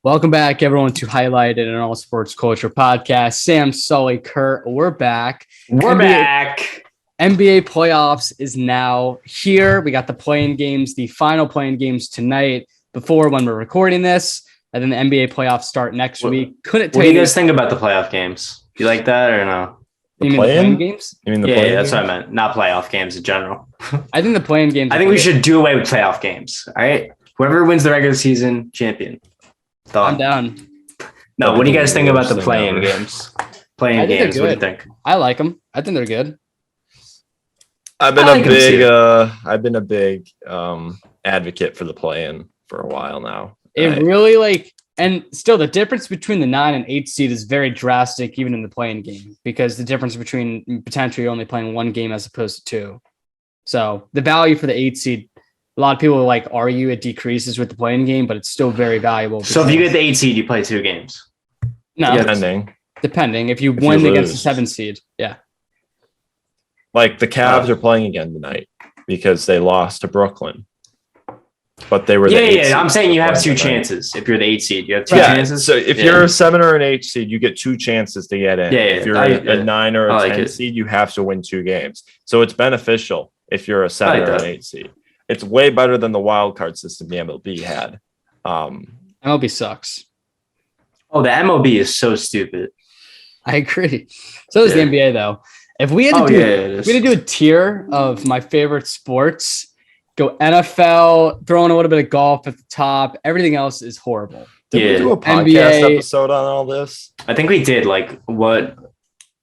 Welcome back, everyone, to Highlighted an All Sports Culture podcast. Sam, Sully, Kurt, we're back. We're back. NBA playoffs is now here. We got the play-in games, the final play-in games tonight before when we're recording this. And then the NBA playoffs start next week. What do you guys think about the playoff games? Do you like that or no? You mean the play-in games? You mean the play-in that's games? What I meant. Not playoff games in general. I think the play-in games. I think we should do away with playoff games. All right. Whoever wins the regular season, champion. Done. I'm down. No, what do you guys think about the play-in games? Play-in games, what do you think? I like them. I think they're good. I've been a big advocate for the play-in for a while now. And still the difference between the 9 and 8 seed is very drastic, even in the play-in game, because the difference between potentially only playing one game as opposed to two. So the value for the 8 seed, a lot of people argue it decreases with the play-in game, but it's still very valuable. So if you get the 8 seed, you play 2 games. No, depending. If you win against the 7 seed, yeah. Like the Cavs are playing again tonight because they lost to Brooklyn. But they were the 8 seed. I'm saying you have 2 chances. If you're the 8 seed, you have 2 chances. So if you're a 7 or an 8 seed, you get 2 chances to get in. If you're a 9 or a 10 seed, you have to win 2 games. So it's beneficial if you're a 7 or an 8 seed. It's way better than the wild card system the MLB had. MLB sucks. Oh, the MLB is so stupid. I agree. So is the NBA though. If we had to do a tier of my favorite sports, go NFL, throw in a little bit of golf at the top. Everything else is horrible. Did we do a podcast episode on all this? I think we did. What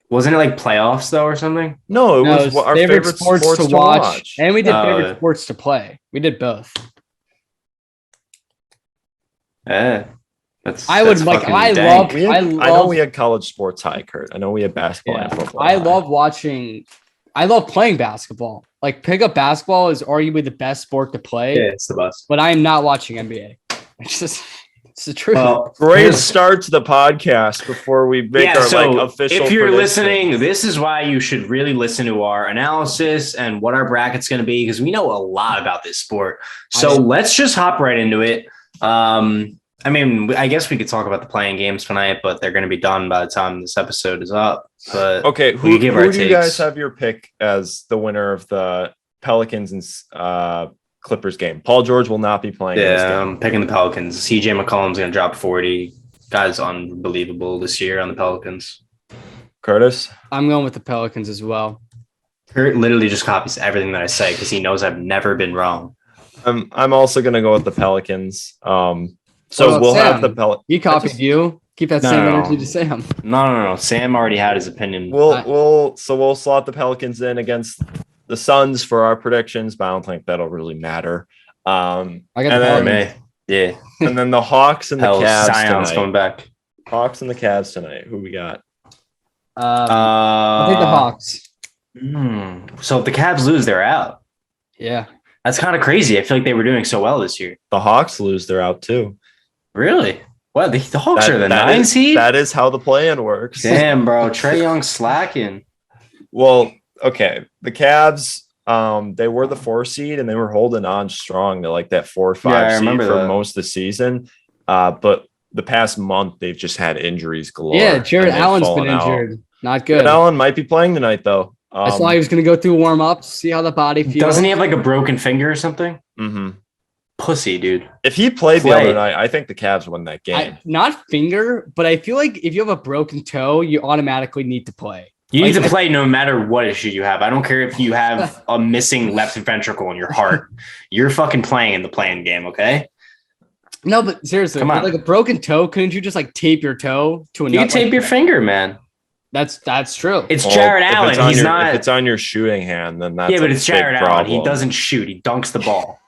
wasn't it like playoffs though or something? No, it was our favorite sports to watch. And we did favorite sports to play. We did both. I know we had college sports high, Kurt. I know we had basketball and football. I love playing basketball. Like pickup basketball is arguably the best sport to play. Yeah, it's the best. But I am not watching NBA. It's the truth. Well, great start to the podcast before we make our official. If you're listening, this is why you should really listen to our analysis and what our bracket's going to be, because we know a lot about this sport. So let's just hop right into it. I guess we could talk about the playing games tonight, but they're going to be done by the time this episode is up. But okay, who do you guys have your pick as the winner of the Pelicans and Clippers game? Paul George will not be playing. Yeah, I'm picking the Pelicans. CJ McCollum's going to drop 40. Guy's unbelievable this year on the Pelicans. Curtis? I'm going with the Pelicans as well. Kurt literally just copies everything that I say because he knows I've never been wrong. I'm also going to go with the Pelicans. So we'll Sam? have the Pelicans. He copied you. Keep that same energy to Sam. No. Sam already had his opinion. We'll slot the Pelicans in against the Suns for our predictions, but I don't think that'll really matter. I got the Pelicans. Yeah. And then the Hawks and the Cavs Zion's tonight. coming back. Hawks and the Cavs tonight. Who we got? I think the Hawks. So if the Cavs lose, they're out. Yeah. That's kind of crazy. I feel like they were doing so well this year. The Hawks lose, they're out too. Really? Well, the Hawks are the 9 seed? That is how the plan works. Damn, bro. Trae Young slacking. Well, okay. The Cavs, they were the 4 seed and they were holding on strong to like that 4 or 5 seed for most of the season. But the past month, they've just had injuries galore. Yeah, Jared Allen's been injured. Not good. Jared Allen might be playing tonight, though. That's why he was going to go through warm-ups, see how the body feels. Doesn't he have like a broken finger or something? Mm-hmm. Pussy, dude. If he played the other night, I think the Cavs win that game. Not finger, but I feel like if you have a broken toe, you automatically need to play. You need to play no matter what issue you have. I don't care if you have a missing left ventricle in your heart. You're fucking playing in the playing game, okay? No, but seriously, come on. Like a broken toe, couldn't you just like tape your toe to a nut? You tape your finger, man. That's true. It's Jared Allen. If it's on your shooting hand, then that's but it's Jared Allen. He doesn't shoot. He dunks the ball.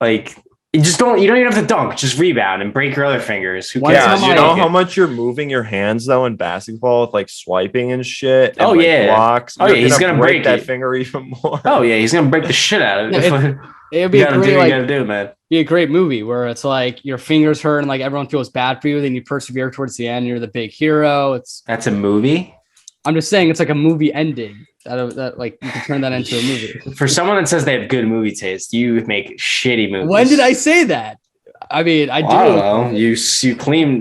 Like you don't even have to dunk. Just rebound and break your other fingers. Who cares? Yeah, you know how much you're moving your hands though in basketball with like swiping and shit. And, blocks. Oh yeah, he's gonna break that finger even more. Oh yeah, he's gonna break the shit out of it. It'd be you gotta do, man. Be a great movie where it's like your fingers hurt and like everyone feels bad for you, then you persevere towards the end. You're the big hero. That's a movie. I'm just saying it's like a movie ending. That like you can turn that into a movie. For someone that says they have good movie taste, you make shitty movies. When did I say that? I mean, I do. I don't know. You claim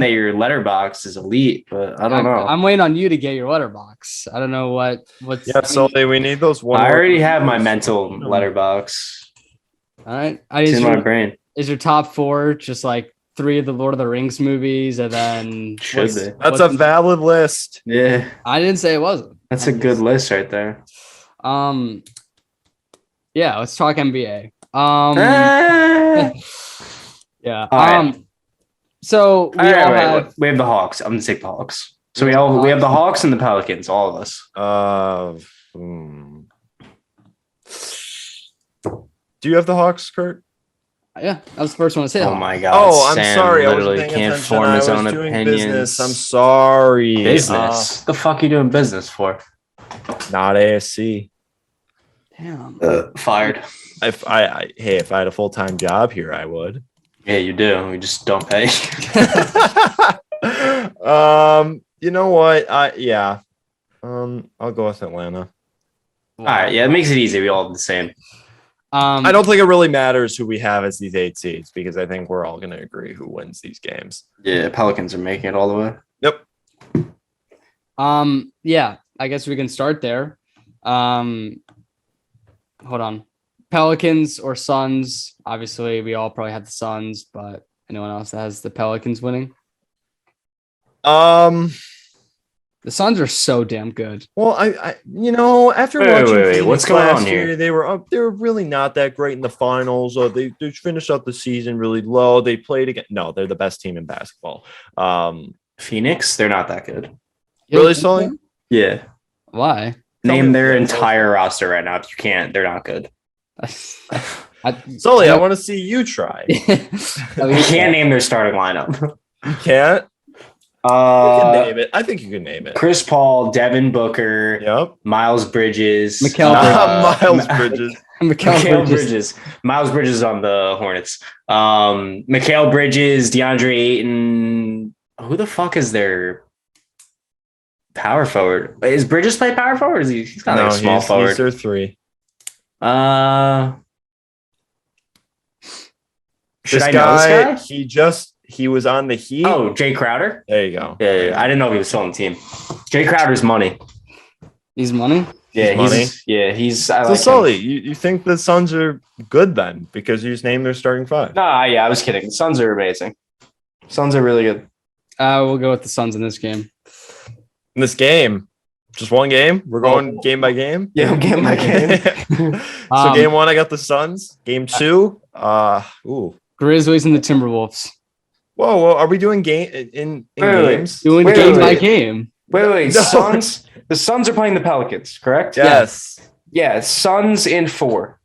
that your letterbox is elite, but I don't know. I'm waiting on you to get your letterbox. I don't know what's. Yeah, Sully, we need those one. I already have my mental letterbox. All right, It's in my brain. Is your top 4 just like 3 of the Lord of the Rings movies, and then that's a valid list. Yeah, I didn't say it wasn't. That's a good list right there. Yeah, let's talk NBA. Yeah. Right. So we we have the Hawks. I'm gonna take the Hawks. So we have the Hawks and the Pelicans, all of us. Do you have the Hawks, Kurt? Yeah, that was the first one to say. Oh my god! Oh, I'm Sam sorry. Literally I can't form his own opinions. Business. I'm sorry. Business. The fuck are you doing business for? Not ASC. Damn. Fired. If I had a full-time job here, I would. Yeah, you do. We just don't pay. You know what? I'll go with Atlanta. All right, yeah, it makes it easy. We all have the same. I don't think it really matters who we have as these 8 seeds because I think we're all going to agree who wins these games. Yeah, Pelicans are making it all the way. Yep. Yeah, I guess we can start there. Hold on. Pelicans or Suns? Obviously, we all probably have the Suns, but anyone else that has the Pelicans winning? The Suns are so damn good. Well, after watching what's going on here? They were really not that great in the finals. They finished up the season really low. They played again. No, they're the best team in basketball. Phoenix, they're not that good. Really, Sully? Yeah. Why? Name their entire roster right now. If you can't, they're not good. Sully, I want to see you try. You can't name their starting lineup. You can't? You can name it. I think you can name it. Chris Paul, Devin Booker, yep, Miles Bridges, Miles Bridges. Mikal Bridges. Miles Bridges on the Hornets. Mikal Bridges, DeAndre Ayton. Who the fuck is their power forward? Is Bridges play power forward? Or is he's kind of like a small forward? He's their 3. Should I know this guy? He was on the Heat. Oh, Jay Crowder. There you go. Yeah. I didn't know if he was still on the team. Jay Crowder's money. He's money? Yeah, he's. So Sully, you think the Suns are good then because you just named their starting 5? Nah, yeah, I was kidding. The Suns are amazing. Suns are really good. We'll go with the Suns in this game. In this game? Just one game? We're going game by game? Yeah, game by game. So game 1, I got the Suns. Game 2, Grizzlies and the Timberwolves. Whoa! Are we doing games? Doing game by game. Wait. No. Suns. The Suns are playing the Pelicans, correct? Yes. Yeah. Suns in 4.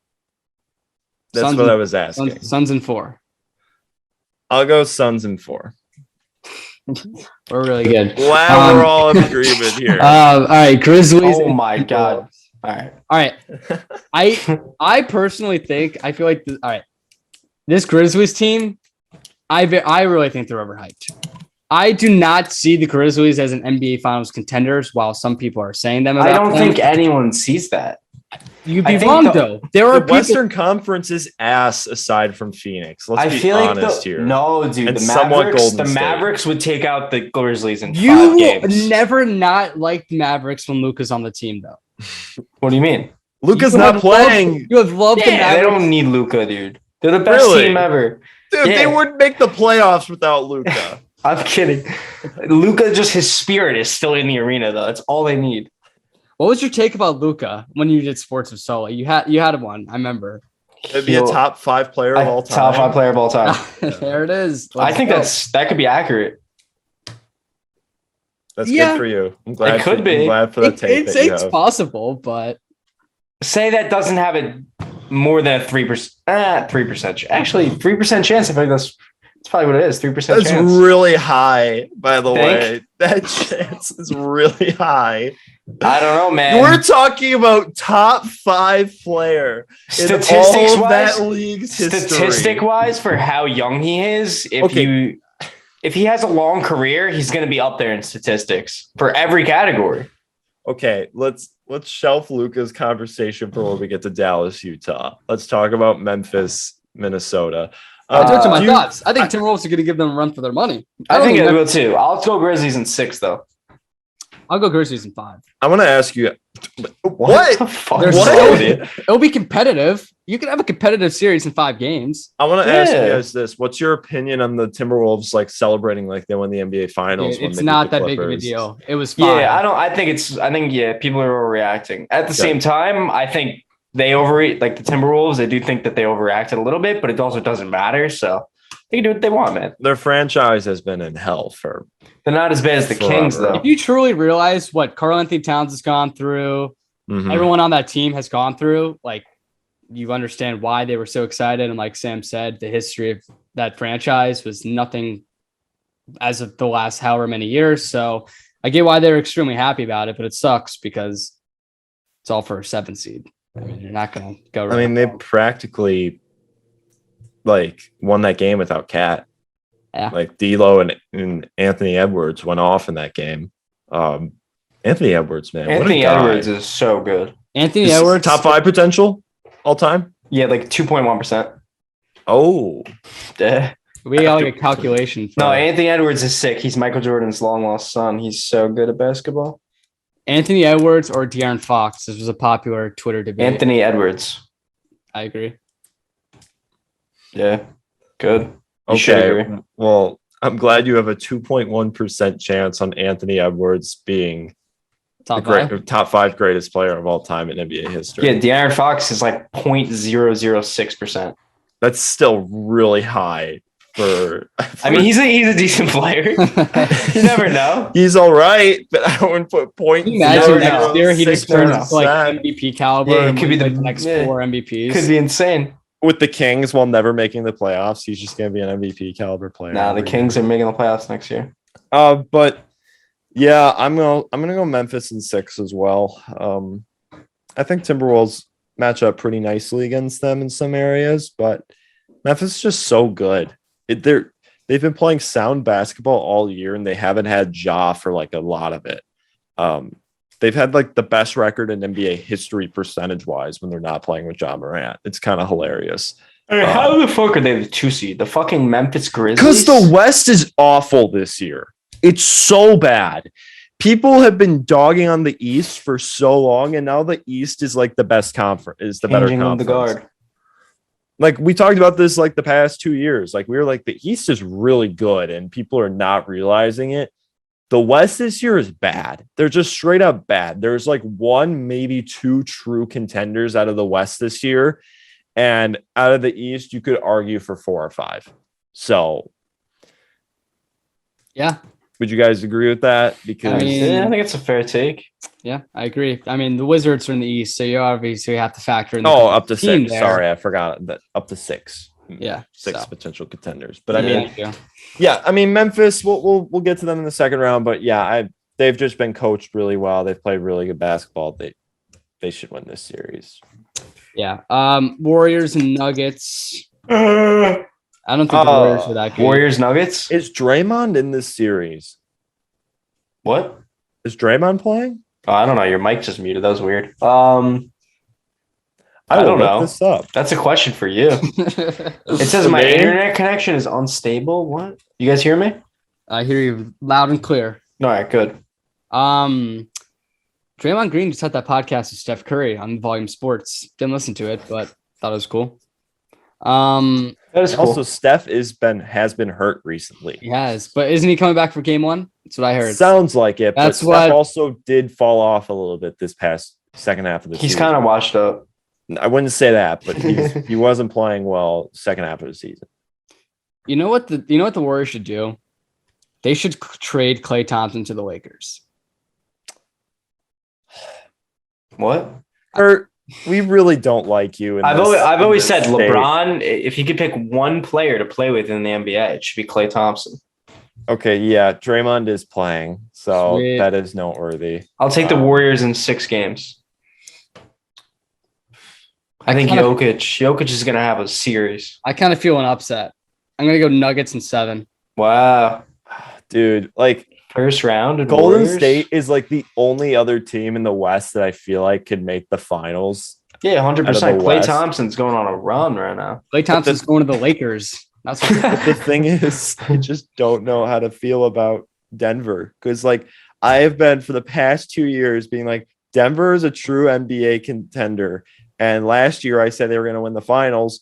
That's Suns what I was asking. Suns in 4. I'll go Suns in 4. We're really good. Glad we're all in agreement here. All right, Grizzlies. Oh my god! All right. I personally think I feel like this Grizzlies team. I really think they're overhyped. I do not see the Grizzlies as an NBA Finals contenders, while some people are saying them. I don't think anyone sees that. You'd be wrong, though. There are Western Conference is ass aside from Phoenix. Let's be honest here. No, dude. And the Mavericks would take out the Grizzlies in 5 games. You never not liked Mavericks when Luka's on the team, though. What do you mean? Luka's not playing. You have loved the Mavericks. They don't need Luka, dude. They're the best team ever. Dude, they wouldn't make the playoffs without Luka. I'm kidding. Luka, just his spirit is still in the arena, though. That's all they need. What was your take about Luka when you did Sports with Sully? You had one, I remember. It'd be a top 5 player of all time. Top 5 player of all time. There it is. I think that could be accurate. That's good for you. I'm glad it could be. I'm glad for the take. It's possible, but say that doesn't have it more than a 3%. 3%. Actually, 3% chance. I think that's probably what it is. 3% chance. That's really high, by the way. That chance is really high. I don't know, man. We're talking about top 5 player statistics in all wise, that league's history. Statistic wise, for how young he is, if he has a long career, he's going to be up there in statistics for every category. Okay, let's shelf Luka's conversation for when we get to Dallas, Utah. Let's talk about Memphis, Minnesota. Those are my thoughts. I think Timberwolves are going to give them a run for their money. I think it will too. I'll go Grizzlies in 6, though. I'll go Grizzlies in 5. I want to ask you, what? The fuck? It'll be competitive. You can have a competitive series in 5 games. I want to ask you guys this: what's your opinion on the Timberwolves like celebrating like they won the NBA Finals? Dude, it's not that big of a deal. It was fine. Yeah, I think people are overreacting. At the same time, I think they like the Timberwolves. They do think that they overreacted a little bit, but it also doesn't matter. So they can do what they want, man. Their franchise has been in hell for. They're not as bad as the Kings, though. If you truly realize what Karl-Anthony Towns has gone through, everyone on that team has gone through, like, you understand why they were so excited. And like Sam said, the history of that franchise was nothing as of the last however many years. So I get why they're extremely happy about it, but it sucks because it's all for a 7 seed. I mean, you're not going to go. I mean, they practically like won that game without Cat. Yeah. Like D'Lo and Anthony Edwards went off in that game. Anthony Edwards, man. Anthony Edwards is so good. Anthony Edwards. Top 5 potential all time? Yeah, like 2.1%. Oh. We got like a calculation. No, Anthony Edwards is sick. He's Michael Jordan's long lost son. He's so good at basketball. Anthony Edwards or De'Aaron Fox? This was a popular Twitter debate. Anthony Edwards. I agree. Yeah, good. Okay, well, I'm glad you have a 2.1% chance on Anthony Edwards being top 5 greatest player of all time in NBA history. Yeah, De'Aaron Fox is like 0.006%. That's still really high for I mean, he's a decent player. You never know. He's all right, but I wouldn't put points. Imagine next year he just turns into like MVP caliber. Yeah, it could be the next 4 MVPs. Could be insane. With the Kings, while never making the playoffs, he's just going to be an MVP caliber player. Nah, the Kings are making the playoffs next year. But yeah, I'm gonna go Memphis in 6 as well. I think Timberwolves match up pretty nicely against them in some areas, but Memphis is just so good. They've been playing sound basketball all year, and they haven't had Ja for like a lot of it. They've had like the best record in NBA history percentage wise when they're not playing with Ja Morant. It's kind of hilarious. Hey, how the fuck are they the 2 seed? The fucking Memphis Grizzlies? Because the West is awful this year. It's so bad. People have been dogging on the East for so long, and now the East is like the best conference, is the better conference. The guard. Like we talked about this like the past 2 years. Like we were like, the East is really good, and people are not realizing it. The West this year is bad. They're just straight up bad. There's like 1, maybe 2 true contenders out of the West this year. And out of the East, you could argue for 4 or 5. So, yeah. Would you guys agree with that? Because I think it's a fair take. Yeah, I agree. I mean, the Wizards are in the East, so you obviously have to factor in. Up to 6. There. Sorry, I forgot that. Up to 6. Yeah, 6 potential contenders. But I mean, Memphis. We'll get to them in the second round. But yeah, they've just been coached really well. They've played really good basketball. They should win this series. Yeah. Warriors and Nuggets. I don't think the Warriors are that good. Warriors Nuggets. Is Draymond in this series? What? Is Draymond playing? Oh, I don't know. Your mic just muted. That was weird. I don't know. This up. That's a question for you. It says my internet connection is unstable. What? You guys hear me? I hear you loud and clear. All right, good. Draymond Green just had that podcast with Steph Curry on Volume Sports. Didn't listen to it, but thought it was cool. That is cool. Also, Steph has been hurt recently. He has, but isn't he coming back for game 1? That's what I heard. Sounds like it. That's but what Steph also did fall off a little bit this past second half of the season. He's kind of washed up. I wouldn't say that, but he wasn't playing well second half of the season. You know what the Warriors should do? They should trade Klay Thompson to the Lakers. What? We really don't like you. I've always said LeBron, if he could pick one player to play with in the NBA, it should be Klay Thompson. Okay, yeah, Draymond is playing, so Sweet. That is noteworthy. I'll take the Warriors in 6 games. I think Jokic is going to have a series. I kind of feel an upset. I'm going to go Nuggets in 7. Wow. Dude, like first round. Golden State is like the only other team in the West that I feel like could make the finals. Yeah, 100%. Klay Thompson's going on a run right now. Klay Thompson's going to the Lakers. That's But the thing is, I just don't know how to feel about Denver because, like, I have been for the past 2 years being like, Denver is a true NBA contender. And last year I said they were going to win the finals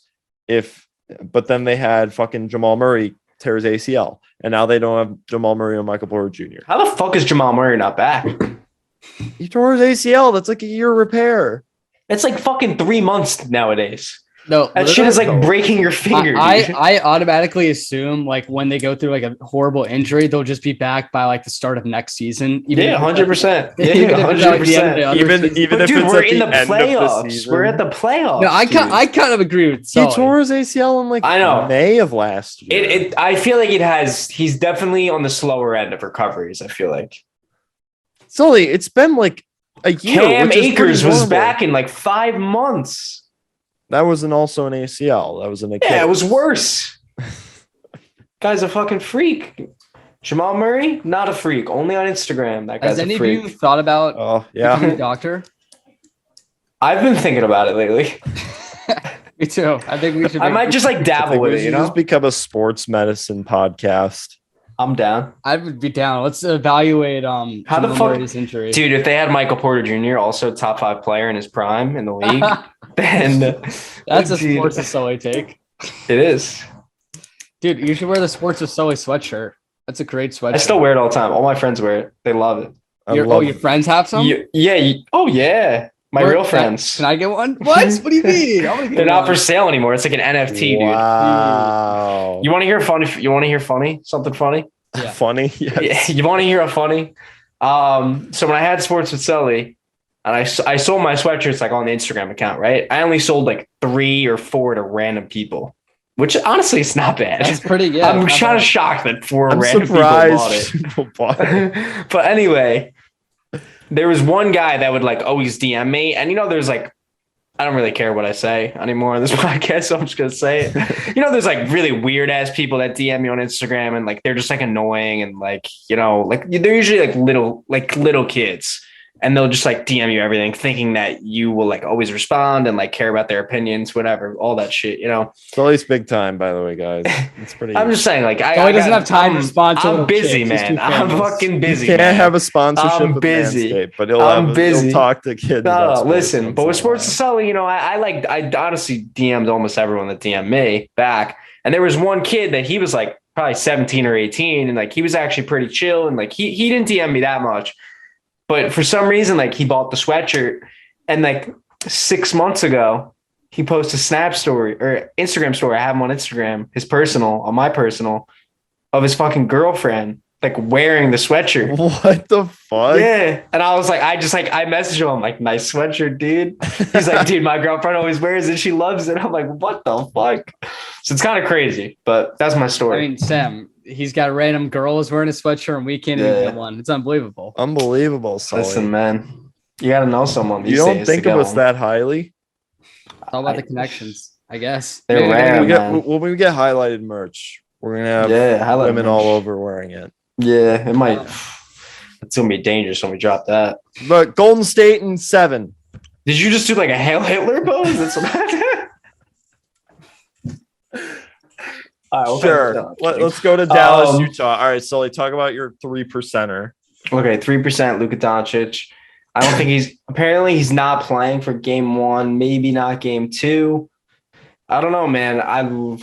but then they had fucking Jamal Murray tear his ACL. And now they don't have Jamal Murray or Michael Porter Jr. How the fuck is Jamal Murray not back? He tore his ACL. That's like a year repair. It's like fucking 3 months nowadays. No, that shit is like breaking your finger. I automatically assume like when they go through like a horrible injury, they'll just be back by like the start of next season. 100%. Yeah, 100%. Even if dude, it's we're at in the the end playoffs. of the season. We're at the playoffs. No, I kind of agree with Sully. He tore his ACL in like May of last year. I feel like he's definitely on the slower end of recoveries, I feel like. Sully, it's been like a year. Cam Akers was back in like 5 months. That wasn't also an ACL. That was an Achilles. Yeah, it was worse. Guy's a fucking freak. Jamal Murray, not a freak. Only on Instagram. That guy's a freak. Has any of you thought about becoming a doctor? I've been thinking about it lately. Me too. I think we should. I might just like dabble with it. You know, just become a sports medicine podcast. I'm down. I would be down. Let's evaluate how the fuck his injury. Dude, if they had Michael Porter Jr., also top 5 player in his prime in the league, then that's a Sports of Sully take. It is. Dude, you should wear the Sports of Sully sweatshirt. That's a great sweatshirt. I still wear it all the time. All my friends wear it. They love it. Your friends have some? Yeah. Oh yeah. My real friends. Can I get one? What? What do you mean? They're not for sale anymore. It's like an NFT, wow. Dude. You want to hear funny? You want to hear funny? Something funny? Yeah. Funny? Yes. Yeah. You want to hear a funny? So when I had Sports with Sully, and I sold my sweatshirts like on the Instagram account, right? I only sold like 3 or 4 to random people, which honestly is not bad. That's pretty good. I'm kind of shocked that 4 random people bought it. But anyway. There was one guy that would like always DM me, and there's like, I don't really care what I say anymore on this podcast, so I'm just gonna say it. There's like really weird ass people that DM me on Instagram, and like they're just like annoying, and like like they're usually like little kids, and they'll just like DM you everything, thinking that you will like always respond and like care about their opinions, whatever, all that shit, Sully's big time, by the way, guys. It's pretty. I'm just saying, like, Sully doesn't have time to respond to. I'm busy, man. I'm fucking busy. He can't have a sponsorship. I'm busy, Manscaped, but he'll talk to kids. No, listen, but with Sports of Sully, I honestly DM'd almost everyone that DM'd me back, and there was one kid that he was like probably 17 or 18, and like he was actually pretty chill, and like he didn't DM me that much. But for some reason, like he bought the sweatshirt, and like 6 months ago, he posted a Snap story or Instagram story. I have him on Instagram, on my personal, of his fucking girlfriend, like wearing the sweatshirt. What the fuck? Yeah. And I was like, I messaged him. I'm like, nice sweatshirt, dude. He's like, dude, my girlfriend always wears it. She loves it. I'm like, what the fuck? So it's kind of crazy, but that's my story. I mean, Sam, he's got random girls wearing a sweatshirt and we can't even get one. It's unbelievable. Unbelievable, Sully. Listen, man, you got to know someone these days. You don't think of us that highly? It's all about the connections, I guess. They're rare, when we get highlighted merch, we're going to have women all over wearing it. Yeah, it might. It's going to be dangerous when we drop that. But Golden State in 7. Did you just do like a Hail Hitler pose? That's what I did. Right, sure. Let's go to Dallas, Utah. All right, Sully, talk about your 3%er. Okay, 3%, Luka Doncic. I don't think he's not playing for game 1, maybe not game 2. I don't know, man.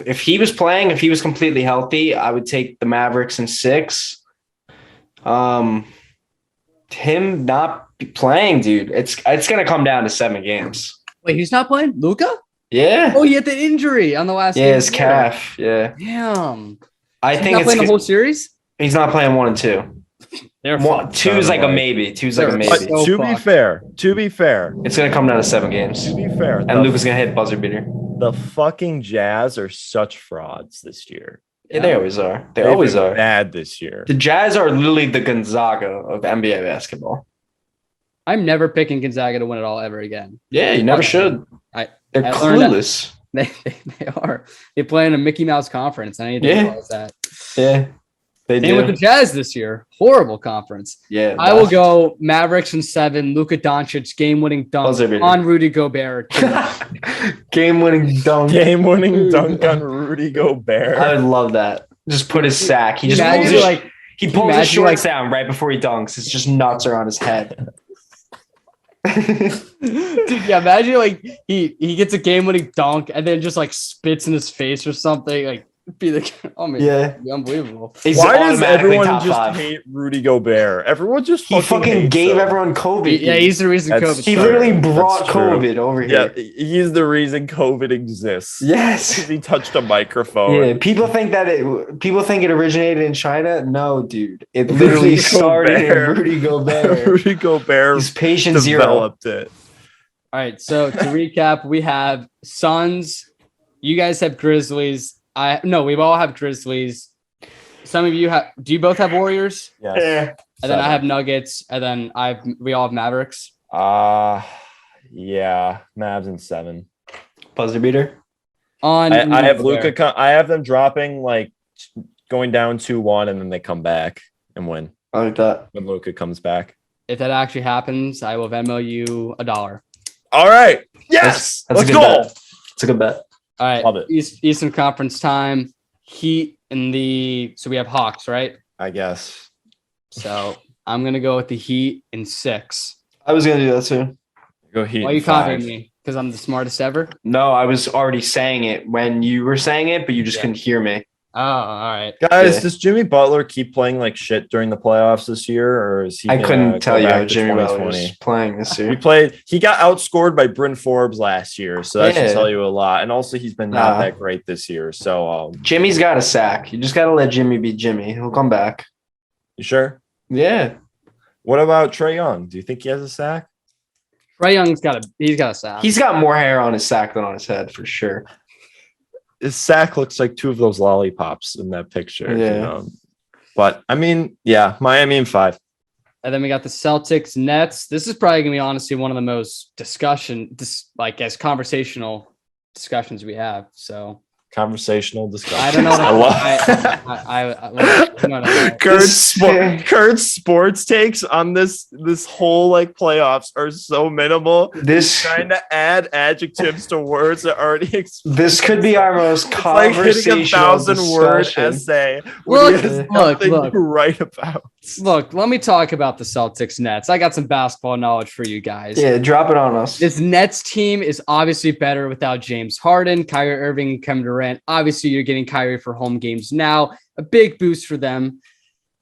If he was playing, if he was completely healthy, I would take the Mavericks in 6. Him not playing, dude, it's gonna come down to 7 games. Wait, he's not playing? Luka? Yeah. Oh, he had the injury on the last game. Yeah, his calf. Yeah. Damn. I think he's not playing the whole series? He's not playing 1 and 2. 2 is like a maybe. 2 is like a maybe. So to be fair, it's gonna come down to 7 games. To be fair, and Luka's gonna hit buzzer beater. The fucking Jazz are such frauds this year. Yeah, they always are. They always are bad this year. The Jazz are literally the Gonzaga of NBA basketball. I'm never picking Gonzaga to win it all ever again. Yeah, you never should. They're clueless. They are. They play in a Mickey Mouse conference. I need to realize that. Yeah. They Same with the Jazz this year. Horrible conference. Yeah. I will go Mavericks in 7. Luka Doncic game-winning dunk on Rudy Gobert. Game-winning dunk. Game-winning dunk on Rudy Gobert. I would love that. Just put his sack. He pulls his shorts down right before he dunks. It's just nuts are on his head. Dude, yeah, imagine like he gets a game-winning dunk and then just like spits in his face or something. Like, be the be unbelievable. Why does everyone just hate Rudy Gobert? Everyone just fucking gave everyone COVID. He's the reason COVID. He literally brought COVID over here. Yeah, he's the reason COVID exists. Yes, he touched a microphone. Yeah, people think it originated in China. No, dude, it literally started in Rudy Gobert. Rudy Gobert, his patient developed it. All right, so to recap, we have Suns. You guys have Grizzlies. We all have Grizzlies. Some of you have. Do you both have Warriors? Yes. Yeah. And then I have Nuggets, and then we all have Mavericks. Yeah, Mavs in 7. Buzzer beater. I have Luka. I have them dropping like going down 2-1, and then they come back and win. I like that when Luka comes back. If that actually happens, I will Venmo you $1. All right. Yes. Let's go. It's a good bet. All right, love it. Eastern Conference time. Heat so we have Hawks, right? I guess. So I'm gonna go with the Heat in 6. I was gonna do that too. Go Heat. Why are you copying me? Because I'm the smartest ever? No, I was already saying it when you were saying it, but you just couldn't hear me. Oh, all right. Guys, does Jimmy Butler keep playing like shit during the playoffs this year, or is he? I couldn't tell you how Jimmy Butler was playing this year. He got outscored by Bryn Forbes last year, so that should tell you a lot. And also, he's been not that great this year. So Jimmy's got a sack. You just got to let Jimmy be Jimmy. He'll come back. You sure? Yeah. What about Trae Young? Do you think he has a sack? Trae Young's got a sack. He's got more hair on his sack than on his head for sure. His sack looks like 2 of those lollipops in that picture. Yeah. You know? But I mean, Miami in 5. And then we got the Celtics, Nets. This is probably gonna be honestly one of the most conversational discussions we have. So conversational discussion. I don't know. Kurt's sports takes on this whole like playoffs are so minimal. Trying to add adjectives to words that already exist. This could be our most conversational like 1,000-word essay. Look, to write about. Look, let me talk about the Celtics Nets. I got some basketball knowledge for you guys. Yeah, drop it on us. This Nets team is obviously better without James Harden, Kyrie Irving, and Kevin Durant. Obviously, you're getting Kyrie for home games now. A big boost for them.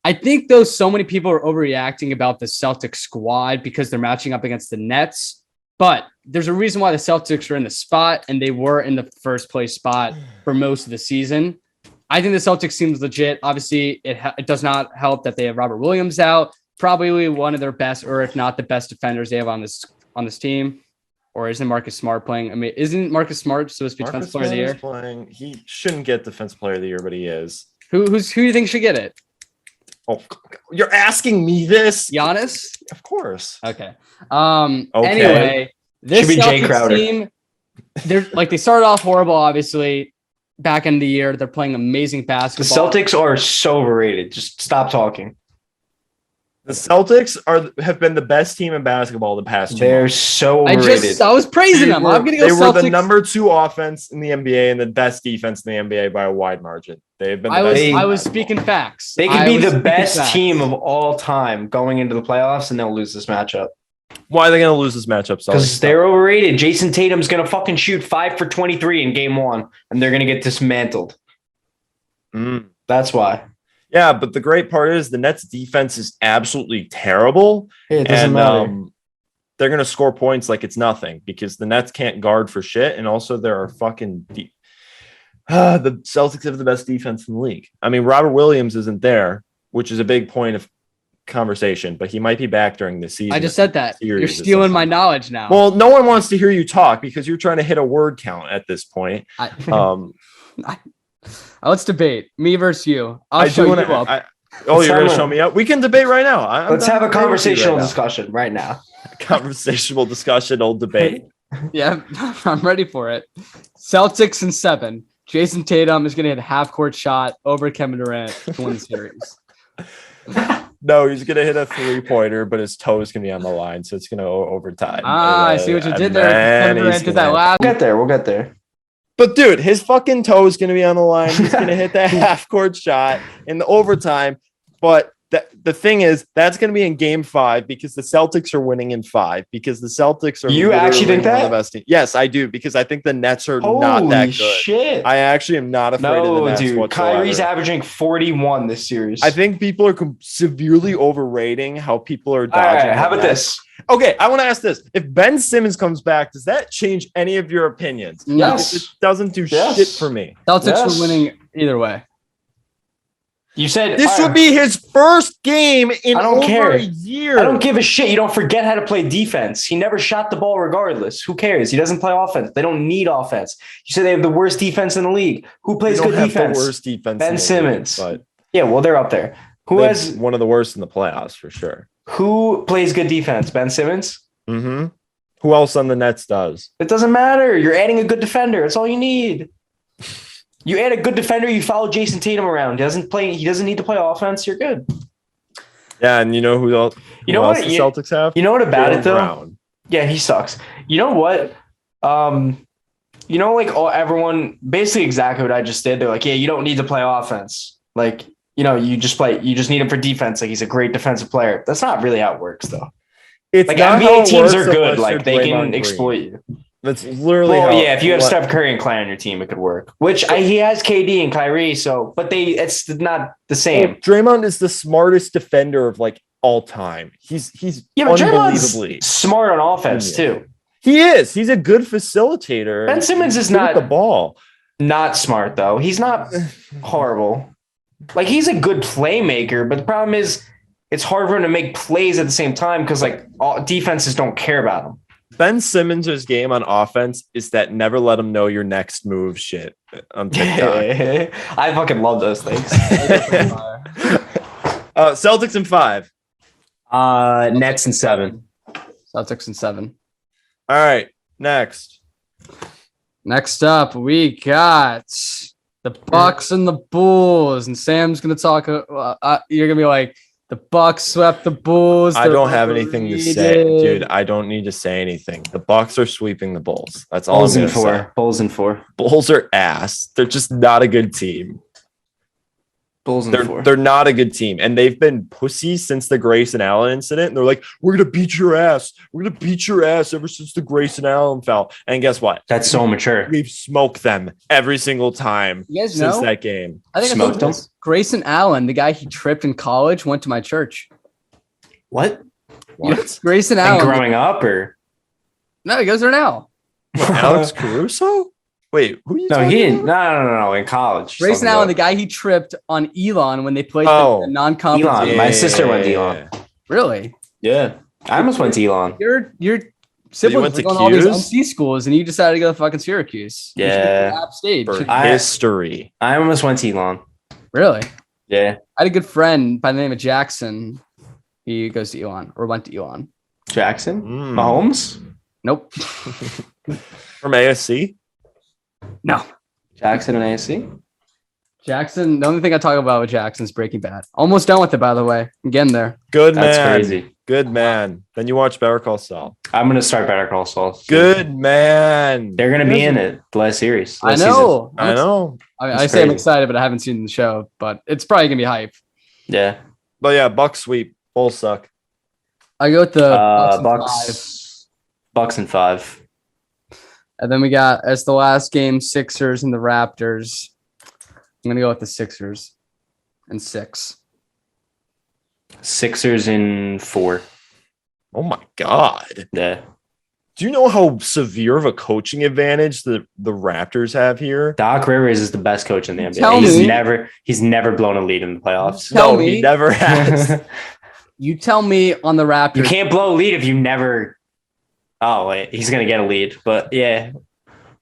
I think, though, so many people are overreacting about the Celtics squad because they're matching up against the Nets. But there's a reason why the Celtics are in the spot, and they were in the first place spot for most of the season. I think the Celtics seems legit. Obviously, it does not help that they have Robert Williams out, probably one of their best, or if not the best defenders they have on this team. Or isn't Marcus Smart playing? I mean, isn't Marcus Smart supposed to be Defensive Player of the Year? Playing. He shouldn't get Defensive Player of the Year, but he is. Who do you think should get it? Oh, you're asking me this? Giannis? Of course. Okay. Anyway, this should be Jay Celtics Crowder. team, they started off horrible, obviously. Back end of the year, they're playing amazing basketball. The Celtics are so overrated. Just stop talking. The Celtics have been the best team in basketball the past 2 They're months. so overrated. I was praising them. I'm going to go They Celtics. were the number 2 offense in the NBA and the best defense in the NBA by a wide margin. They've been. I was speaking facts. They could be the best team of all time going into the playoffs, and they'll lose this matchup. Why are they going to lose this matchup? Because they're overrated. Jason Tatum's going to fucking shoot 5 for 23 in game 1, and they're going to get dismantled. That's why. Yeah, but the great part is the Nets defense is absolutely terrible. Hey, it doesn't matter. They're going to score points like it's nothing because the Nets can't guard for shit. And also there are fucking the Celtics have the best defense in the league. I mean, Robert Williams isn't there, which is a big point of conversation, but he might be back during the season. I just said that. You're stealing my knowledge now. Well, no one wants to hear you talk because you're trying to hit a word count at this point. Let's debate me versus you. I'll show you up. You're going to show me up? We can debate right now. Let's have a conversational discussion right now. Conversational discussion, old debate. Yeah, I'm ready for it. Celtics in 7. Jason Tatum is going to hit a half-court shot over Kevin Durant to win the series. No, he's going to hit a three-pointer, but his toe is going to be on the line, so it's going to go overtime. I see what you did there. Kevin Durant did that last. We'll get there. But, dude, his fucking toe is going to be on the line. He's going to hit that half-court shot in the overtime. But the thing is, that's going to be in game 5 because the Celtics are winning in 5 because the Celtics are. You actually think that? The best team. Yes, I do, because I think the Nets are not that good. Shit. I actually am not afraid of the Nets whatsoever. Kyrie's averaging 41 this series. I think people are severely overrating how people are dodging. Right, how about this? Okay, I want to ask this. If Ben Simmons comes back, does that change any of your opinions? Yes. It doesn't do shit for me. Celtics are winning either way. You said this would be his first game in over a year. I don't give a shit. You don't forget how to play defense. He never shot the ball regardless. Who cares? He doesn't play offense. They don't need offense. You said they have the worst defense in the league. Who plays good defense? The worst defense. Ben Simmons. League, but yeah, well, they're up there. Who has one of the worst in the playoffs for sure? Who plays good defense? Ben Simmons? Mm-hmm. Who else on the Nets does? It doesn't matter. You're adding a good defender. That's all you need. You add a good defender, you follow Jason Tatum around. He doesn't need to play offense. You're good. Yeah, and you know who else? The Celtics have? You know what about it though? Brown. Yeah, he sucks. You know what? Everyone basically exactly what I just did. They're like, yeah, you don't need to play offense. Like, you just need him for defense. Like, he's a great defensive player. That's not really how it works though. It's like not NBA teams are good. Like they can exploit you. That's literally if you have Steph Curry and Clay on your team, it could work. He has KD and Kyrie, it's not the same. Well, Draymond is the smartest defender of like all time. He's unbelievably smart on offense too. He is. He's a good facilitator. Ben Simmons is not the ball. Not smart though. He's not horrible. Like he's a good playmaker, but the problem is it's hard for him to make plays at the same time because all defenses don't care about him. Ben Simmons' game on offense is that never let him know your next move shit on TikTok. I fucking love those things. Celtics in 5. Nets in 7. Celtics in 7. All right, next. Next up, we got the Bucks and the Bulls, and Sam's gonna talk. You're gonna be like, the Bucks swept the Bulls. I don't have anything to say, dude. I don't need to say anything. The Bucks are sweeping the Bulls. That's all I'm gonna say. Bulls in 4. Bulls are ass. They're just not a good team. Bulls in 4. They're not a good team, and they've been pussies since the Grayson Allen incident. And they're like, "We're gonna beat your ass. We're gonna beat your ass." Ever since the Grayson Allen foul, and guess what? That's so mature. We've smoked them every single time since that game. I think smoked them. Grayson Allen, the guy he tripped in college, went to my church. What? Grayson Allen. Growing up, or no, he goes there now. Alex Caruso. Wait, who are you talking he about? didn't. No. In college. Grayson Allen, the guy he tripped on Elon when they played the non-conference. Elon. Game. My sister went to Elon. Really? Yeah. I almost went to Elon. Your siblings were going to all these NC schools, and you decided to go to fucking Syracuse. Yeah. App State. History. I almost went to Elon. Really? Yeah. I had a good friend by the name of Jackson. He goes to Elon or went to Elon. Jackson? Mahomes? Nope. From ASC? No. Jackson and ASC? Jackson, the only thing I talk about with Jackson is Breaking Bad. Almost done with it, by the way. I'm getting there. Good man. That's crazy. Good man. Then you watch Better Call Saul. I'm going to start Better Call Saul. Good man. They're going to be in it, the last series. I know. I know. I say I'm excited, but I haven't seen the show. But it's probably going to be hype. Yeah. But yeah, Bucks sweep. Bulls suck. I go with the Bucks in 5. And then we got, as the last game, Sixers and the Raptors. I'm going to go with the Sixers in 6. Sixers in 4. Oh, my God. Yeah. Do you know how severe of a coaching advantage the Raptors have here? Doc Rivers is the best coach in the NBA. He's never blown a lead in the playoffs. He never has. You tell me on the Raptors. You can't blow a lead if you never... Oh, wait. He's going to get a lead. But, yeah,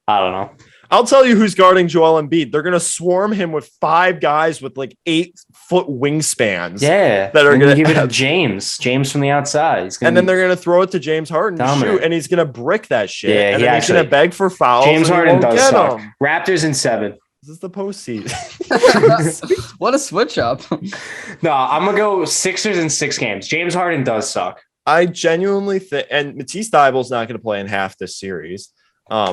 I don't know. I'll tell you who's guarding Joel Embiid. They're going to swarm him with 5 guys with like 8-foot wingspans. Yeah. That are going to give it to James. James from the outside. And then they're going to throw it to James Harden to shoot, and he's going to brick that shit. Yeah, and then he's going to beg for fouls. James Harden does suck. Raptors in 7. This is the postseason. What a switch up. No, I'm gonna go Sixers in 6 games. James Harden does suck. I genuinely think, and Matisse Thybulle's not going to play in half this series,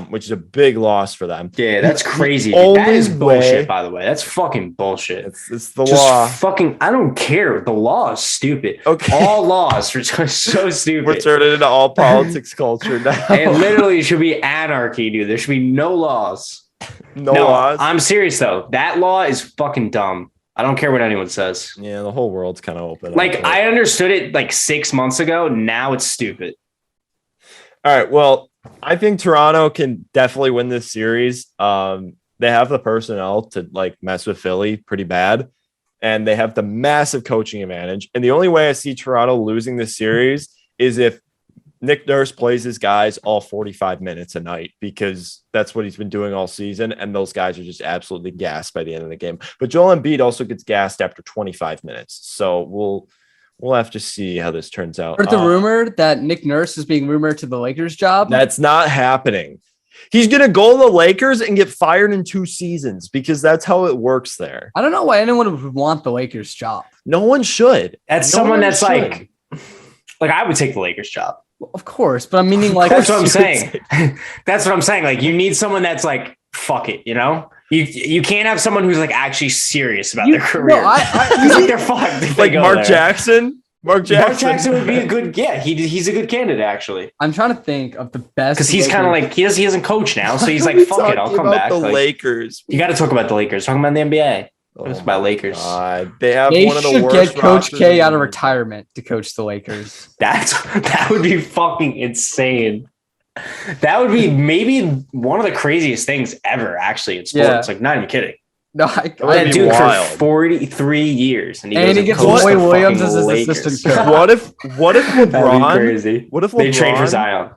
which is a big loss for them. Yeah, that's crazy. That is bullshit, by the way. That's fucking bullshit. It's the law. Fucking, I don't care. The law is stupid. Okay. All laws are just so stupid. We're turning into all politics culture now. It literally should be anarchy, dude. There should be no laws. No laws. I'm serious though. That law is fucking dumb. I don't care what anyone says. Yeah, the whole world's kind of open. Like, I understood it like 6 months ago. Now it's stupid. All right. Well, I think Toronto can definitely win this series. They have the personnel to like mess with Philly pretty bad, and they have the massive coaching advantage. And the only way I see Toronto losing this series is if Nick Nurse plays his guys all 45 minutes a night, because that's what he's been doing all season. And those guys are just absolutely gassed by the end of the game. But Joel Embiid also gets gassed after 25 minutes. So we'll have to see how this turns out. Heard the rumor that Nick Nurse is being rumored to the Lakers job. That's not happening. He's going to go to the Lakers and get fired in 2 seasons because that's how it works there. I don't know why anyone would want the Lakers job. No one should. That's someone that's like I would take the Lakers job. Well, of course, but I'm meaning like that's what I'm saying. That's what I'm saying. Like, you need someone that's like, fuck it, you know? You can't have someone who's like actually serious about their career. No, he's like, they're fucked. Like Mark Jackson. Mark Jackson would be a good, he's a good candidate actually. I'm trying to think of the best, because he's kind of like he doesn't coach now, so he's like, fuck it, I'll come back. The like, Lakers. You got to talk about the Lakers. Talking about the NBA. It's about Lakers. They have one of the worst. They should get Coach K out of retirement to coach the Lakers. That would be fucking insane. That would be maybe one of the craziest things ever, actually, in sports. Like, not even kidding. No, that dude wild. For 43 years, and he gets Roy Williams as his assistant coach. What if LeBron? Crazy. What if LeBron, they trade for Zion?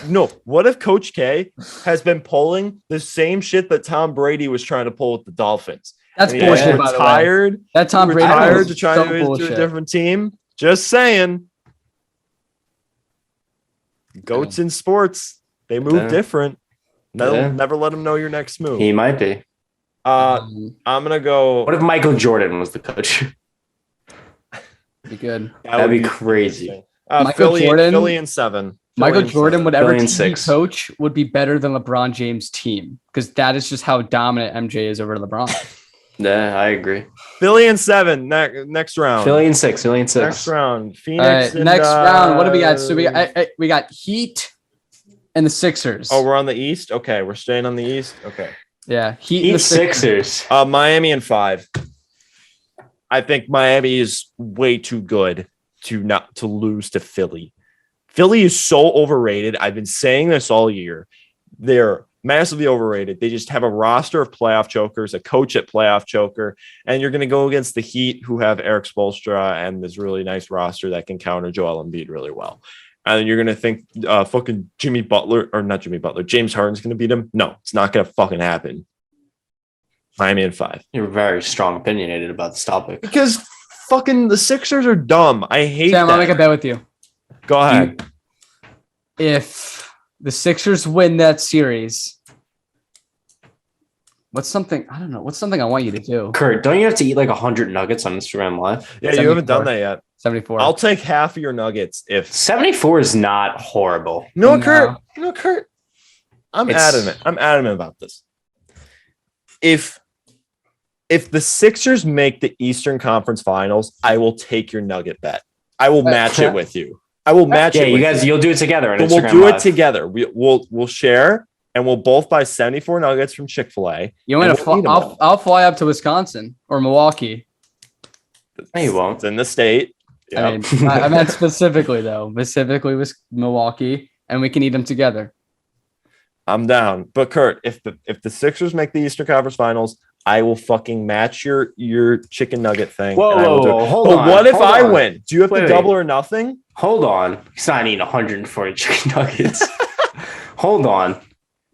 No. What if Coach K has been pulling the same shit that Tom Brady was trying to pull with the Dolphins? That's bullshit. By the way, that Tom Brady retired to try to do a different team. Just saying. Goats in sports, they move different. Never let them know your next move. He might be. I'm gonna go. What if Michael Jordan was the coach? Be good. That'd be crazy. Philly in 7. Michael Jordan, whatever team he coach, would be better than LeBron James' team, because that is just how dominant MJ is over LeBron. Yeah, I agree. Philly in 7. Next round. Philly in 6. Next round. Phoenix. Next round. What do we got? So we got Heat and the Sixers. Oh, we're on the East. Okay, we're staying on the East. Okay. Yeah, Heat and the Sixers. Miami in 5. I think Miami is way too good to lose to Philly. Philly is so overrated. I've been saying this all year. They're massively overrated. They just have a roster of playoff chokers, a coach at playoff choker, and you're going to go against the Heat, who have Eric Spoelstra and this really nice roster that can counter Joel Embiid really well. And then you're going to think fucking James Harden's going to beat him. No, it's not going to fucking happen. Miami in 5. You're very strong opinionated about this topic. Because fucking the Sixers are dumb. I hate Sam, I'll make a bet with you. Go ahead. If the Sixers win that series, what's something I want you to do? Kurt, don't you have to eat like 100 nuggets on Instagram Live? Yeah, 74. You haven't done that yet. 74. I'll take half of your nuggets if 74 is not horrible. No, Kurt. I'm adamant about this. If the Sixers make the Eastern Conference Finals, I will take your nugget bet. I will match it with you. I will match it. Yeah, you guys, you'll do it together. We'll do it together. We'll share, and we'll both buy 74 nuggets from Chick-fil-A. You want to? I'll fly up to Wisconsin or Milwaukee. No, you won't. It's in the state. Yep. I meant specifically with Milwaukee, and we can eat them together. I'm down. But Kurt, if the Sixers make the Eastern Conference Finals, I will fucking match your chicken nugget thing. Whoa, hold on. But what if I win? Do you have to double or nothing? Hold on. He's not eating 140 chicken nuggets. Hold on.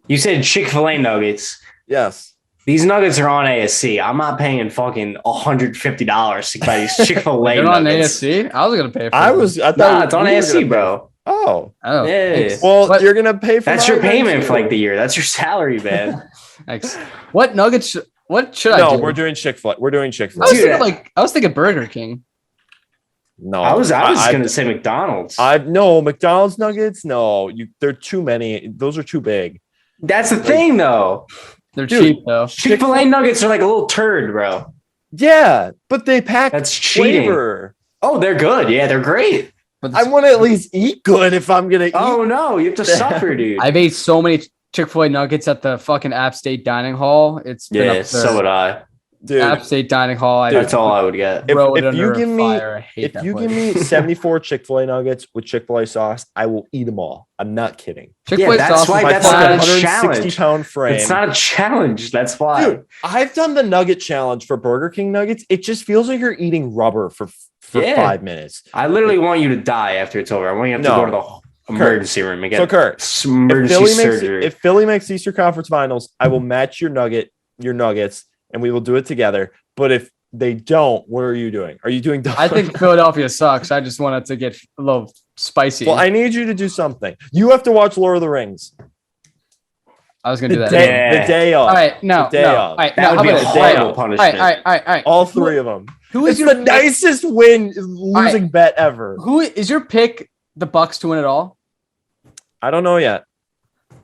You said Chick-fil-A nuggets. Yes. These nuggets are on ASC. I'm not paying fucking $150 to buy these Chick-fil-A They're nuggets. on ASC? I was going to pay for it. I thought it's on ASC, bro. Oh. Yeah. Well, you're going to pay for that's your payment for like the year. That's your salary, man. Thanks. What nuggets What should I do? No, we're doing Chick-fil-A. I was thinking Burger King. No, I was gonna say McDonald's. McDonald's nuggets. No, they're too many. Those are too big. That's the thing, though. They're cheap though. Chick-fil-A nuggets are like a little turd, bro. Yeah, but they pack that's cheating. Flavor. Oh, they're good. Yeah, they're great. But I want to at least eat good if I'm gonna eat. Oh no, you have to suffer, dude. I've ate so many Chick-fil-A nuggets at the fucking App State Dining Hall. It's been so would I. Dude, App State Dining Hall. That's all I would get. If you give me 74 Chick-fil-A nuggets with Chick-fil-A sauce, I will eat them all. I'm not kidding. Chick-fil-A sauce. That's not a challenge. 160-pound frame. It's not a challenge. That's why. Dude, I've done the nugget challenge for Burger King nuggets. It just feels like you're eating rubber for 5 minutes. I literally want you to die after it's over. I want you to have to go to the emergency room and get emergency surgery. If Philly makes Eastern Conference Finals, I will match your nuggets. And we will do it together. But if they don't, what are you doing? Are you doing? I think Philadelphia sucks. I just wanted to get a little spicy. Well, I need you to do something. You have to watch Lord of the Rings. I was gonna do that. The day off. All right, no. All right, that would be a horrible punishment. All right. All three of them. Who is the nicest losing bet ever? Who is your pick? The Bucks to win it all? I don't know yet.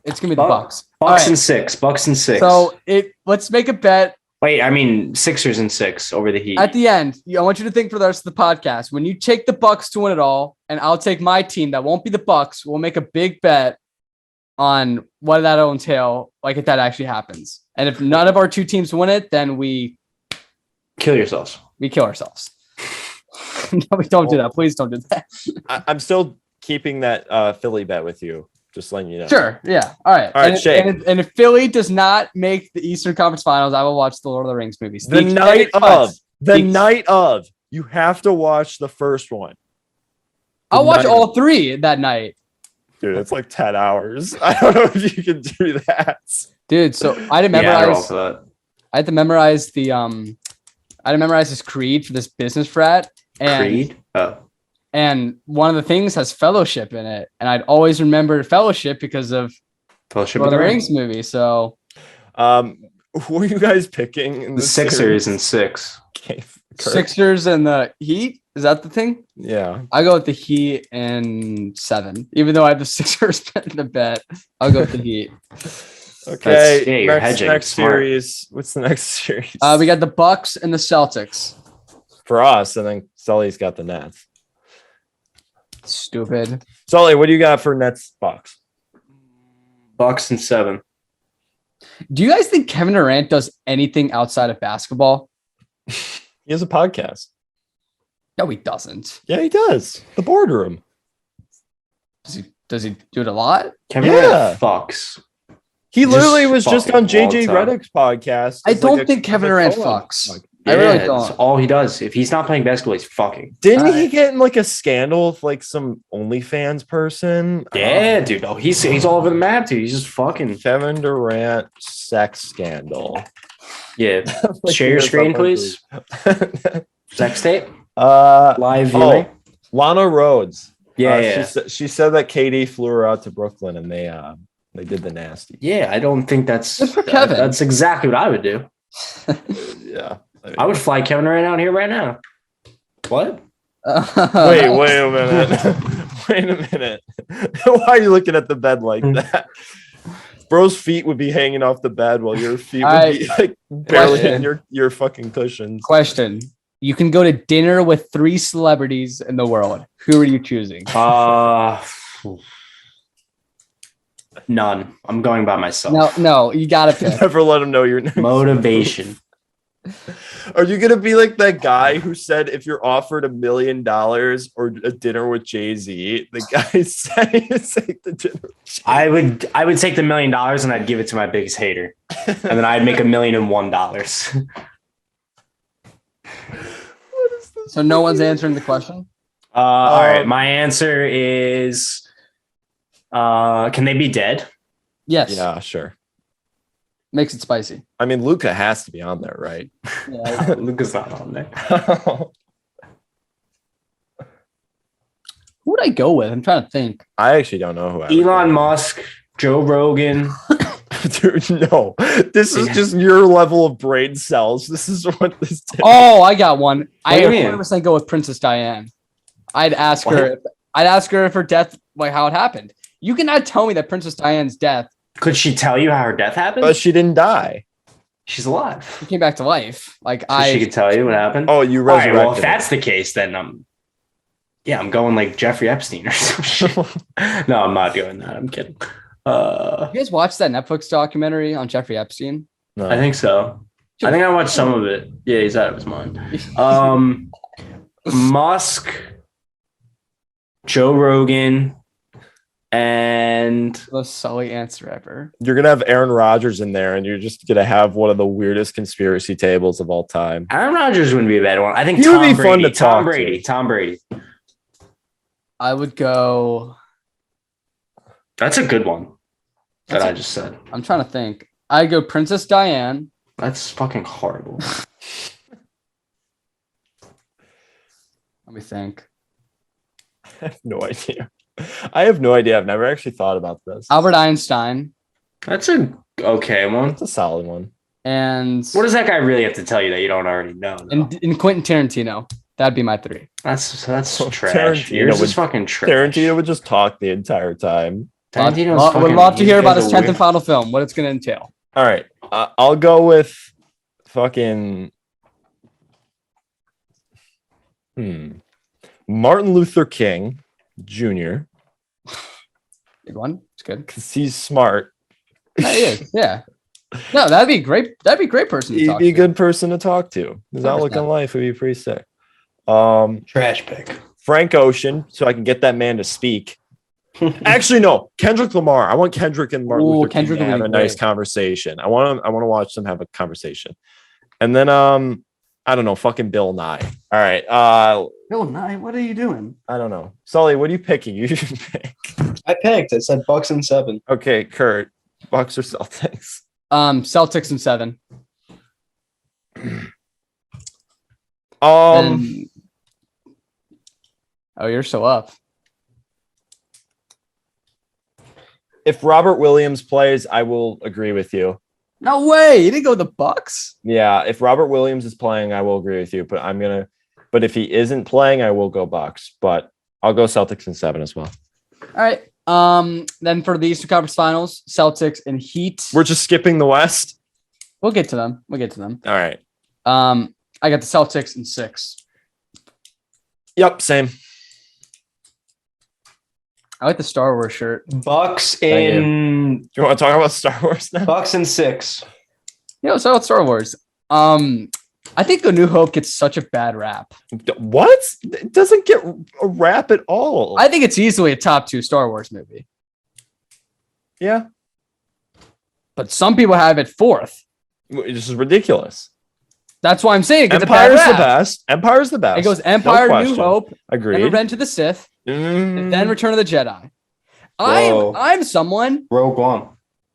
It's gonna be the Bucks. Bucks and 6. Bucks and 6. So let's make a bet. Wait, I mean Sixers and 6 over the Heat. At the end, I want you to think for the rest of the podcast. When you take the Bucks to win it all, and I'll take my team that won't be the Bucks, we'll make a big bet on what that'll entail, like if that actually happens. And if none of our two teams win it, then we kill yourselves. We kill ourselves. No, we don't do that. Please don't do that. I'm still keeping that Philly bet with you. Just letting you know. Sure. Yeah. All right. And if Philly does not make the Eastern Conference Finals, I will watch the Lord of the Rings movies. The night of, you have to watch the first one. I'll watch all three that night. Dude, it's like 10 hours. I don't know if you can do that. Dude, so I had to memorize. I had to memorize this creed for this business frat. Creed? Oh. And one of the things has fellowship in it. And I'd always remember fellowship because of Fellowship of the Rings movie. So who are you guys picking in the Sixers and 6? Okay, Sixers and the Heat? Is that the thing? Yeah. I go with the Heat and 7. Even though I have the Sixers in the bet, I'll go with the Heat. Okay. Next series. What's the next series? We got the Bucks and the Celtics. For us, and then Sully's got the Nets. Stupid. Sully, what do you got for Nets Bucks? Bucks and 7. Do you guys think Kevin Durant does anything outside of basketball? He has a podcast. No, he doesn't. Yeah, he does. The Boardroom. Does he do it a lot? Kevin Durant fucks. He literally was just on JJ Redick's podcast. I don't think Kevin Durant fucks. I really don't. That's all he does. If he's not playing basketball, he's fucking. Didn't he get in like a scandal with like some OnlyFans person? Yeah, dude. Oh, he's all over the map, dude. He's just fucking Kevin Durant sex scandal. Yeah. Share your screen, please. Sex tape. Live viewing. Lana Rhodes. Yeah. She said that KD flew her out to Brooklyn and they did the nasty. Yeah, I don't think that's good for Kevin. That's exactly what I would do. Yeah. I would fly Kevin Durant out here right now. What? Wait a minute. Wait a minute. Why are you looking at the bed like that? Bro's feet would be hanging off the bed while your feet would be like barely hitting your fucking cushions. Question. You can go to dinner with 3 celebrities in the world. Who are you choosing? None. I'm going by myself. No, you gotta pick. Never let them know your name. Motivation. Are you gonna be like that guy who said if you're offered $1 million or a dinner with Jay-Z, the guy said take the dinner? I would take the $1 million and I'd give it to my biggest hater, and then I'd make $1,001,001. So no one's answering the question. All right, my answer is. Can they be dead? Yes. Yeah, sure. Makes it spicy. I mean, Luca has to be on there, right? Yeah, Luca's not on there. Who would I go with? I'm trying to think. I actually don't know who. Elon Musk, Joe Rogan, Dude, no. This is just your level of brain cells. This is what this did. Oh, I got one. I 100% go with Princess Diane. I'd ask her if her death, like how it happened. You cannot tell me that Princess Diane's death. Could she tell you how her death happened? But she didn't die. She's alive. She came back to life. Like she could tell you what happened. Oh, you resurrected. All right, well, if that's the case, then I'm going like Jeffrey Epstein or some shit. No, I'm not doing that. I'm kidding. You guys watched that Netflix documentary on Jeffrey Epstein? No. I think so. I think I watched some of it. Yeah, he said it was mine. Musk, Joe Rogan, and the most Sully answer ever. You're gonna have Aaron Rodgers in there, and you're just gonna have one of the weirdest conspiracy tables of all time. Aaron Rodgers wouldn't be a bad one. I think he would be fun to talk to. Tom Brady. I would go. That's a good one. I just said. I'm trying to think. I'd go Princess Diane. That's fucking horrible. Let me think. I have no idea. I've never actually thought about this. Albert Einstein. That's a okay one. That's a solid one. And what does that guy really have to tell you that you don't already know? And Quentin Tarantino. That'd be my 3. That's trash. Yours is fucking trash. Tarantino would just talk the entire time. Would love to hear about his 10th and final film, what it's going to entail. All right. I'll go with fucking Martin Luther King Jr. Good one. It's good. Because he's smart. Yeah, he is. Yeah. No, that'd be great. That'd be a great person to talk to. He'd be a good person to talk to. His outlook on life would be pretty sick. Trash pick. Frank Ocean, so I can get that man to speak. Actually, no. Kendrick Lamar. I want Kendrick and Martin Luther King to have a nice conversation. I want to watch them have a conversation. And then I don't know, fucking Bill Nye. All right. Bill Nye, what are you doing? I don't know. Sully, what are you picking? You should pick. I picked. I said Bucks and 7. Okay, Kurt. Bucks or Celtics? Celtics and 7. You're so up. If Robert Williams plays, I will agree with you. No way. You didn't go with the Bucks? Yeah, if Robert Williams is playing, I will agree with you. But if he isn't playing, I will go Bucks. But I'll go Celtics and 7 as well. All right. Then for the Eastern Conference Finals, Celtics and Heat. We're just skipping the West. We'll get to them. All right. I got the Celtics and 6. Yep, same. I like the Star Wars shirt. Bucks in. Do you want to talk about Star Wars now? Bucks in 6. Yeah, let's talk about Star Wars. I think A New Hope gets such a bad rap. What? It doesn't get a rap at all. I think it's easily a top 2 Star Wars movie. Yeah. But some people have it 4th. This is ridiculous. That's why I'm saying it gets Empire's a bad rap. the best. Empire's the best. It goes Empire, no New Hope, Agreed. Revenge of the Sith, and then Return of the Jedi. I'm someone. Rogue One.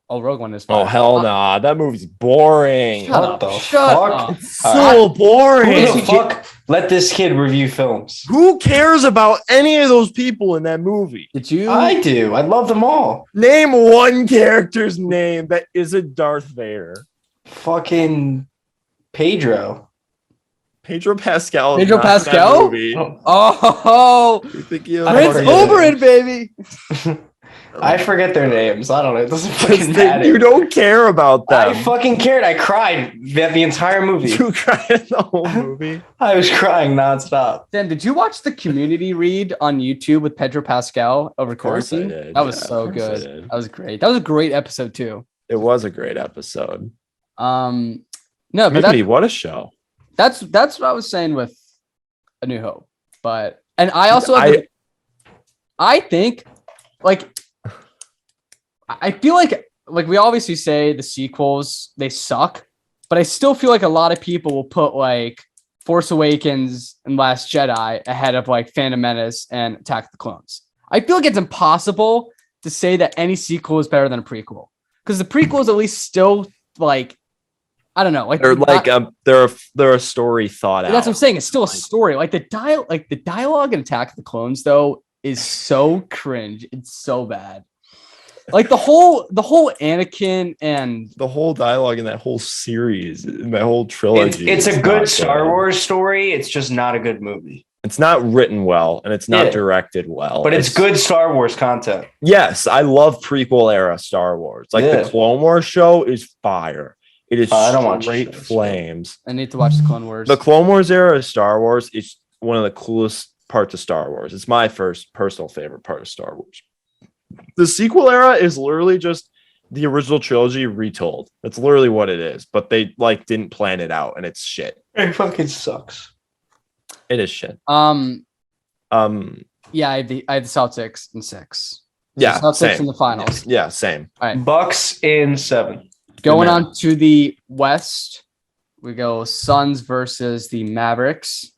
Oh, Rogue One is fun. Oh, hell nah. That movie's boring. Shut the Shut fuck? up. It's so boring. Who the fuck let this kid review films? Who cares about any of those people in that movie? Did you? I do. I love them all. Name one character's name that isn't Darth Vader. Fucking Pedro. Pedro Pascal. Pedro Pascal? Oh, Prince Oberyn, baby. I forget their names. I don't know. It doesn't fucking matter. You don't care about them. I fucking cared. I cried the entire movie. You cried in the whole movie? I was crying nonstop. Dan, did you watch the community read on YouTube with Pedro Pascal over quarantine? That was so good. That was great. That was a great episode too. It was a great episode. No, but what a show. That's what I was saying with A New Hope. But I also I think like I feel like we obviously say the sequels they suck, but I still feel like a lot of people will put like Force Awakens and Last Jedi ahead of like Phantom Menace and Attack of the Clones. I feel like it's impossible to say that any sequel is better than a prequel because the prequel is at least still like I don't know, like they're a story thought out. That's what I'm saying. It's still a story. Like the dialogue in Attack of the Clones though is so cringe. It's so bad. Like the whole Anakin and the whole dialogue in that whole series, in that whole trilogy. It's a good Star Wars story. It's just not a good movie. It's not written well and it's not directed well. But it's good Star Wars content. Yes, I love prequel era Star Wars. Like the Clone Wars show is fire. It is straight flames. I need to watch the Clone Wars. The Clone Wars era of Star Wars is one of the coolest parts of Star Wars. It's my first personal favorite part of Star Wars. The sequel era is literally just the original trilogy retold. That's literally what it is. But they like didn't plan it out, and it's shit. It fucking sucks. It is shit. Yeah, I had the Celtics in 6. Yeah, Celtics same. in the finals. Yeah, same. All right, Bucks in 7. Going on to the West, we go Suns versus the Mavericks.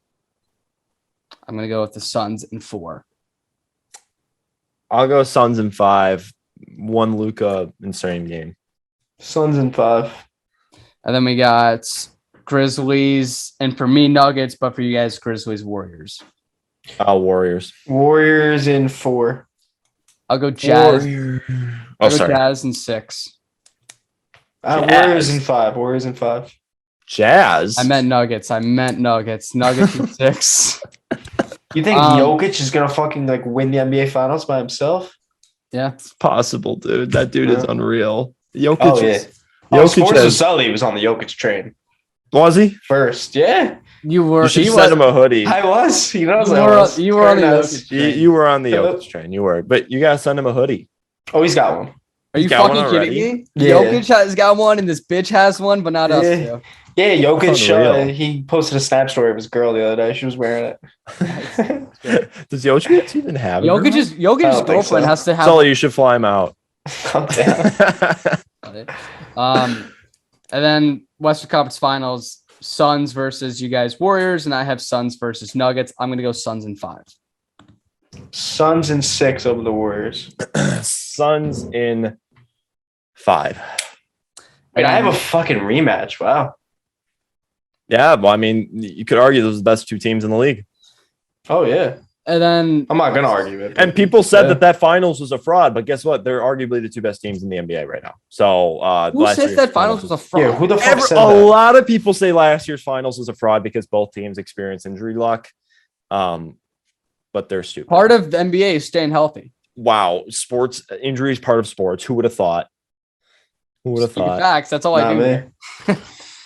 I'm gonna go with the Suns in 4. I'll go Suns in 5. 1 Luka insane game. Suns in 5. And then we got Grizzlies, and for me Nuggets, but for you guys Grizzlies Warriors. Warriors. Warriors in 4. I'll go Jazz. Jazz in 6. Warriors in 5. Warriors in 5. Jazz. I meant Nuggets. Nuggets in 6. You think Jokic is gonna fucking like win the NBA Finals by himself? Yeah, it's possible, dude. That dude is unreal. Jokic. Oh, yeah. Jokic Sports with Sully was on the Jokic train. Was he? First, yeah. You were. You should send him a hoodie. I was. You know, you were on the Jokic train. You were on the Jokic train. You were, but you gotta send him a hoodie. Oh, he's got one. Are you fucking kidding me? Yeah. Jokic has got one, and this bitch has one, but not us two. Yeah, Jokic. He posted a snap story of his girl the other day. She was wearing it. Does Jokic even have it? Jokic's girlfriend has to have. Sully, you should fly him out. Calm down. And then Western Conference Finals: Suns versus you guys Warriors, and I have Suns versus Nuggets. I'm gonna go Suns in 5. Suns in 6 over the Warriors. Suns in 5. Wait, I have a fucking rematch. Wow. Yeah, well, I mean, you could argue those are the best 2 teams in the league. Oh, yeah. And then I'm not going to argue it. And people said that finals was a fraud, but guess what? They're arguably the 2 best teams in the NBA right now. So who says that finals was a fraud? Yeah, who the fuck said that? A lot of people say last year's finals was a fraud because both teams experienced injury luck. But they're stupid. Part of the NBA is staying healthy. Wow. Sports injuries, part of sports. Who would have thought? Facts. That's all I do.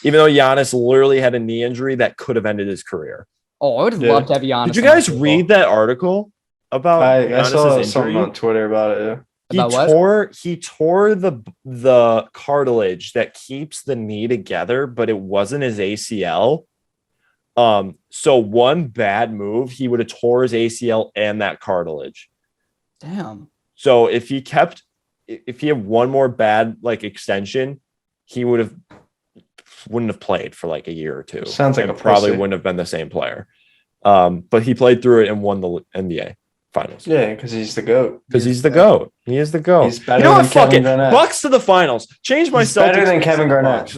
Even though Giannis literally had a knee injury that could have ended his career. Oh, I would have loved to have Giannis. Did you guys read that article about I saw something on Twitter about it. Yeah. He tore the cartilage that keeps the knee together, but it wasn't his ACL. So one bad move, he would have tore his ACL and that cartilage. Damn. So if he had one more bad extension, he wouldn't have played for like a year or 2. Sounds like probably wouldn't have been the same player. But he played through it and won the NBA Finals. Yeah, because he's the GOAT. Because he's the GOAT. He is the GOAT. He's better than Kevin Garnett. Bucks to the finals. Change my Celtics. Better than Kevin Garnett.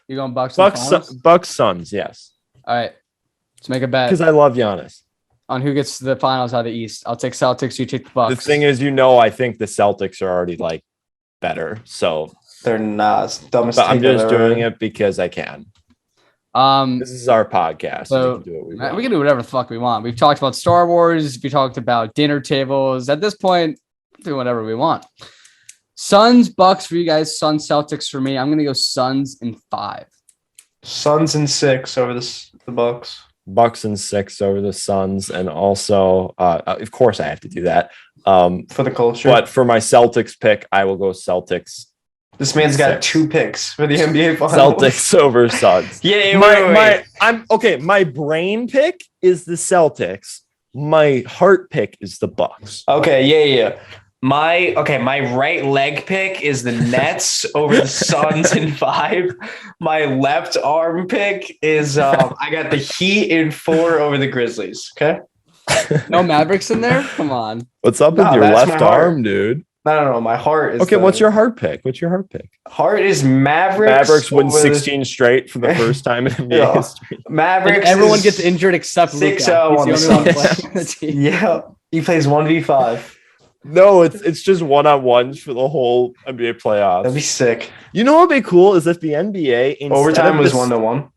You going Bucks? Bucks Suns. Yes. All right. Let's make a bet. Because I love Giannis. On who gets to the finals out of the East. I'll take Celtics. You take the Bucks. The thing is, I think the Celtics are already better. So they're not. It's the dumbest. But I'm just doing it because I can. This is our podcast. So we can do whatever the fuck we want. We've talked about Star Wars. We talked about dinner tables. At this point, do whatever we want. Suns, Bucks for you guys. Suns, Celtics for me. I'm gonna go Suns in 5. Suns in 6 over the Bucks. Bucks in 6 over the Suns, and also, of course, I have to do that for the culture. But for my Celtics pick, I will go Celtics. This man's got 2 picks for the NBA Finals. Celtics over Suns. My brain pick is the Celtics. My heart pick is the Bucks. Okay, yeah. My right leg pick is the Nets over the Suns in 5. My left arm pick is I got the Heat in 4 over the Grizzlies. Okay. No Mavericks in there? Come on. What's up with your left arm, dude? No. My heart is okay. What's your heart pick? Heart is Mavericks. Mavericks win 16 straight for the first time in NBA history. Mavericks. And everyone gets injured except Luka. He's the only one playing the team. Yeah, he plays 1v5. No, it's just one-on-ones for the whole NBA playoffs. That'd be sick. You know what would be cool is if the NBA overtime was 1-1.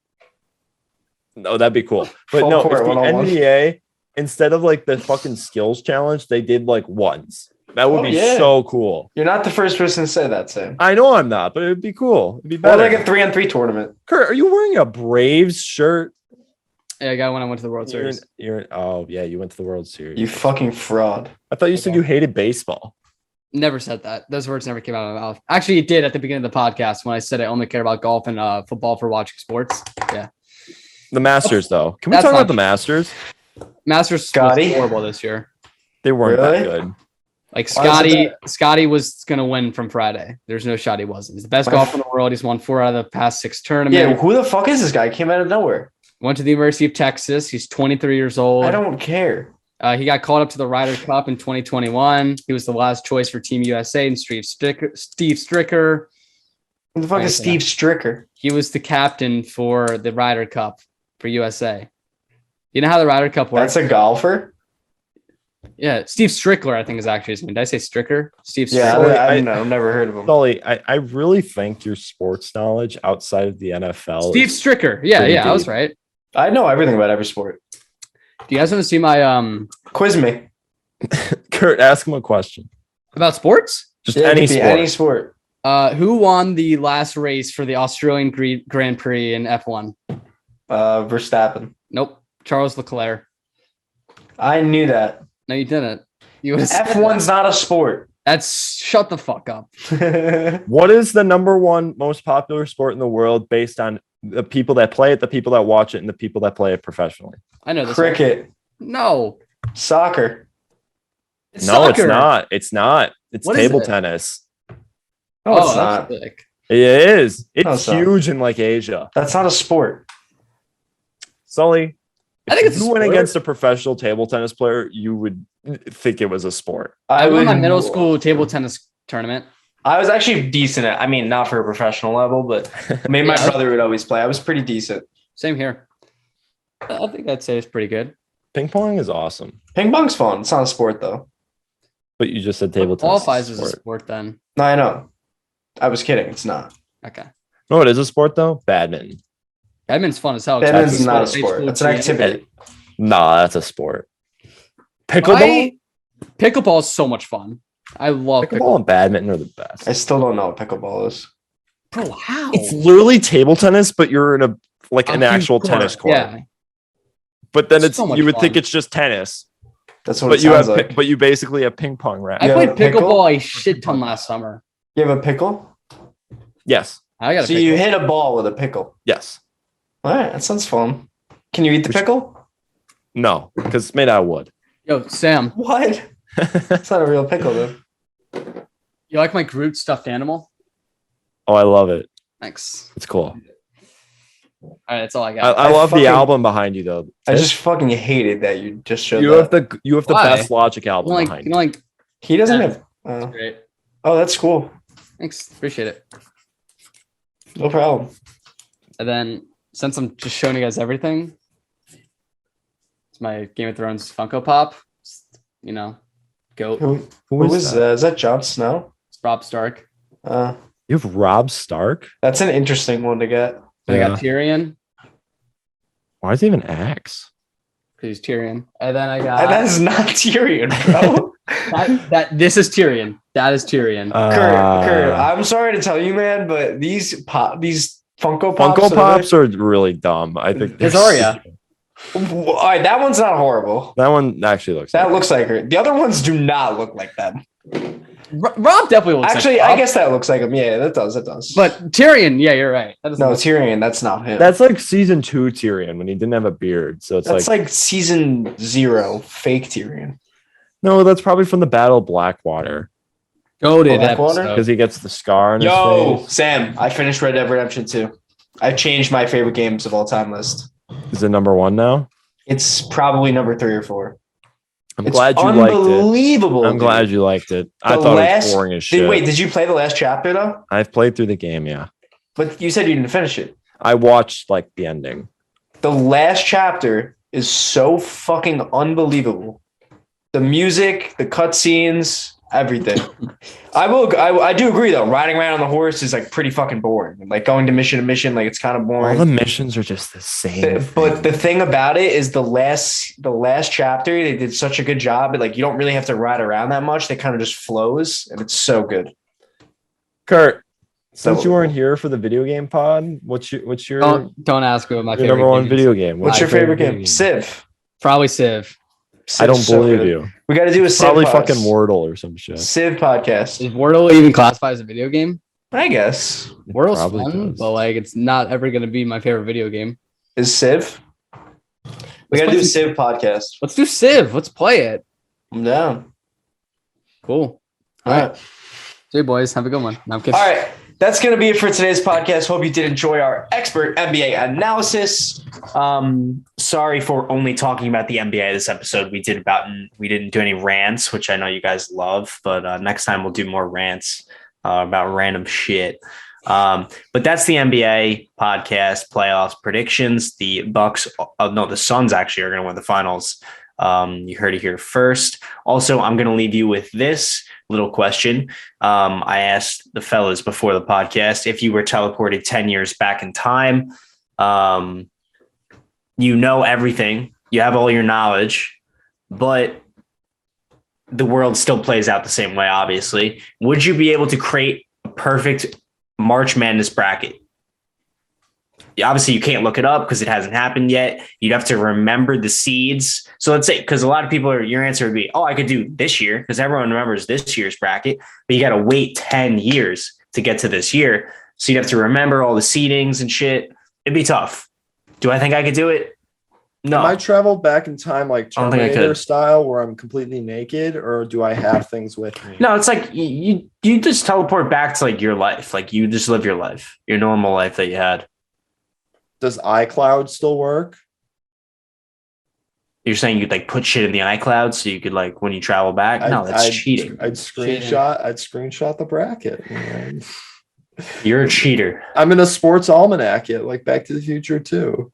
No, that'd be cool. But Full no, court, if the 1-on-1. NBA instead of like the fucking skills challenge, they did like ones. That would be so cool. You're not the first person to say that, Sam. I know I'm not, but it'd be cool. It'd be better. Or like a 3-on-3 tournament. Kurt, are you wearing a Braves shirt? Yeah, I got when I went to the World Series. You went to the World Series. You fucking fraud. I thought you said you hated baseball. Never said that. Those words never came out of my mouth. Actually, it did at the beginning of the podcast when I said I only care about golf and football for watching sports. Yeah. The Masters, though. Can we talk about the Masters? Masters was horrible this year. They weren't that good. Like Scotty was gonna win from Friday. There's no shot he wasn't. He's the best golfer in the world. He's won 4 out of the past 6 tournaments. Yeah, who the fuck is this guy? He came out of nowhere. Went to the University of Texas. He's 23 years old. I don't care. He got called up to the Ryder Cup in 2021. He was the last choice for Team USA and Steve Stricker. Who the fuck is Steve Stricker? He was the captain for the Ryder Cup for USA. You know how the Ryder Cup works? That's a golfer? Yeah, Steve Strickler, I think is actually his name. Did I say Stricker? Steve Strickler. Yeah, I've never heard of him. Sully, I really think your sports knowledge outside of the NFL. Steve Stricker. Yeah, I was right. I know everything about every sport. Do you guys want to see my quiz me? Kurt, ask him a question. About sports? Just any sport. Any sport. Who won the last race for the Australian Grand Prix in F1? Verstappen. Nope. Charles Leclerc. I knew that. No, you didn't. F1's not a sport. Shut the fuck up. What is the number one most popular sport in the world based on the people that play it, the people that watch it, and the people that play it professionally? I know this. Cricket. No. Soccer. It's not. It's not. It's table tennis. No, it's not. It is. It's huge in like Asia. That's not a sport. Sully, I think it's you went against a professional table tennis player, you would think it was a sport. I won my middle school table tennis tournament. I was actually decent at. I mean, not for a professional level, but me and my brother would always play. I was pretty decent. Same here. I think I'd say it's pretty good. Ping pong is awesome. Ping pong's fun. It's not a sport though. But you just said table tennis. Qualifies as a sport then. No, I know. I was kidding. It's not. Okay. No, it is a sport though. Badminton. Badminton's fun as hell. Badminton's not a sport. It's an activity. Nah, that's a sport. Pickleball? Pickleball is so much fun. I love pickleball and badminton are the best. I still don't know what pickleball is. Bro, how? It's literally table tennis, but you're in an actual tennis court. Yeah. But then you would think it's just tennis. That's what it sounds like. But you basically have ping pong rackets. I played pickleball a shit ton last summer. You have a pickle? Yes. So you hit a ball with a pickle? Yes. All right, that sounds fun. Can you eat the pickle? No, because it's made out of wood. Yo, Sam. What? It's not a real pickle, though. You like my Groot stuffed animal? Oh, I love it. Thanks. It's cool. All right, that's all I got. I love the album behind you, though. I just fucking hated that you just showed you that. You have the best Logic album behind you. He doesn't have. That's great. Oh, that's cool. Thanks. Appreciate it. No problem. And then, since I'm just showing you guys everything, it's my Game of Thrones Funko Pop. You know, goat. Who is that? Is that Jon Snow? It's Robb Stark. You have Robb Stark? That's an interesting one to get. I got Tyrion. Why is he even Axe? Because he's Tyrion. And then I got. That is not Tyrion, bro. This is Tyrion. That is Tyrion. Kurt, I'm sorry to tell you, man, but these Funko Pops are really dumb. I think. It's Arya. All right, that one's not horrible. That one actually looks. That looks like her. The other ones do not look like that. Rob definitely looks. Actually, I guess that looks like him. Yeah, that does. It does. But Tyrion, yeah, you're right. No, Tyrion, that's not him. That's like season 2 Tyrion when he didn't have a beard. So that's like season 0 fake Tyrion. No, that's probably from the Battle of Blackwater. Goated because he gets the scar on his face. Sam, I finished Red Dead Redemption 2. I've changed my favorite games of all time list. Is it number 1 now? It's probably number 3 or 4. I'm glad you liked it. Unbelievable. I'm glad you liked it. I thought it was boring as shit. Wait, did you play the last chapter though? I've played through the game, yeah. But you said you didn't finish it. I watched like the ending. The last chapter is so fucking unbelievable. The music, the cutscenes, Everything. I do agree though. Riding around on the horse is like pretty fucking boring. Like going to mission to mission, like it's kind of boring. All the missions are just the same. But the thing about it is the last chapter, they did such a good job. But like you don't really have to ride around that much. They kind of just flows, and it's so good. Kurt, since you weren't here for the video game pod, what's your don't ask me what my favorite number one video game? What's your favorite game? Civ. Probably Civ. I don't believe you. We got to do a Civ. Probably fucking Wordle or some shit. Civ podcast. Is Wordle even classified as a video game? I guess Wordle's fun, but like it's not ever going to be my favorite video game. Is Civ? We got to do a Civ podcast. Let's do Civ. Let's play it. I'm down. Cool. All right. See you, boys. Have a good one. No, I'm kidding. All right. That's going to be it for today's podcast. Hope you did enjoy our expert NBA analysis. Sorry for only talking about the NBA this episode. We didn't do any rants, which I know you guys love, but next time we'll do more rants about random shit. But that's the NBA podcast playoffs predictions. The Suns actually are going to win the finals. You heard it here first. Also, I'm going to leave you with this little question. I asked the fellas before the podcast, if you were teleported 10 years back in time, you know everything, you have all your knowledge, but the world still plays out the same way, obviously. Would you be able to create a perfect March Madness bracket? Obviously, you can't look it up because it hasn't happened yet. You'd have to remember the seeds. So let's say, because a lot of people your answer would be, I could do this year because everyone remembers this year's bracket, but you got to wait 10 years to get to this year. So you'd have to remember all the seedings and shit. It'd be tough. Do I think I could do it? No. Am I traveled back in time like Terminator style where I'm completely naked, or do I have things with me? No, it's like you just teleport back to like your life. Like you just live your life, your normal life that you had. Does iCloud still work? You're saying you'd like put shit in the iCloud so you could like when you travel back? No, that's cheating. I'd screenshot the bracket. Man. You're a cheater. I'm in a sports almanac yet, like Back to the Future 2.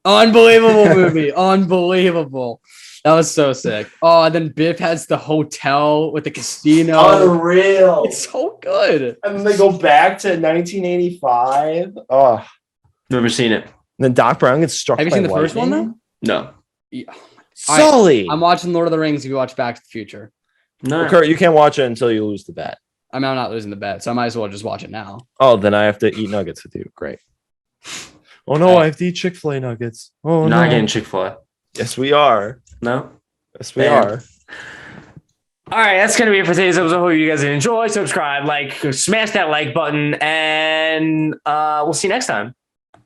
Unbelievable movie. Unbelievable. That was so sick. Oh, and then Biff has the hotel with the casino. Unreal. It's so good. And then they go back to 1985. Oh. Never seen it. And then Doc Brown gets struck. Have you seen the first one though? No. Yeah. Sully. I'm watching Lord of the Rings if you watch Back to the Future. No. Well, Kurt, you can't watch it until you lose the bet. I mean, I'm not losing the bet, so I might as well just watch it now. Oh, then I have to eat nuggets with you. Great. Oh no, I have to eat Chick-fil-A nuggets. Oh, not getting Chick-fil-A. Yes, we are. No? Yes, we are. All right, that's going to be it for today's episode. Hope you guys enjoy. Subscribe, like, smash that like button, and we'll see you next time.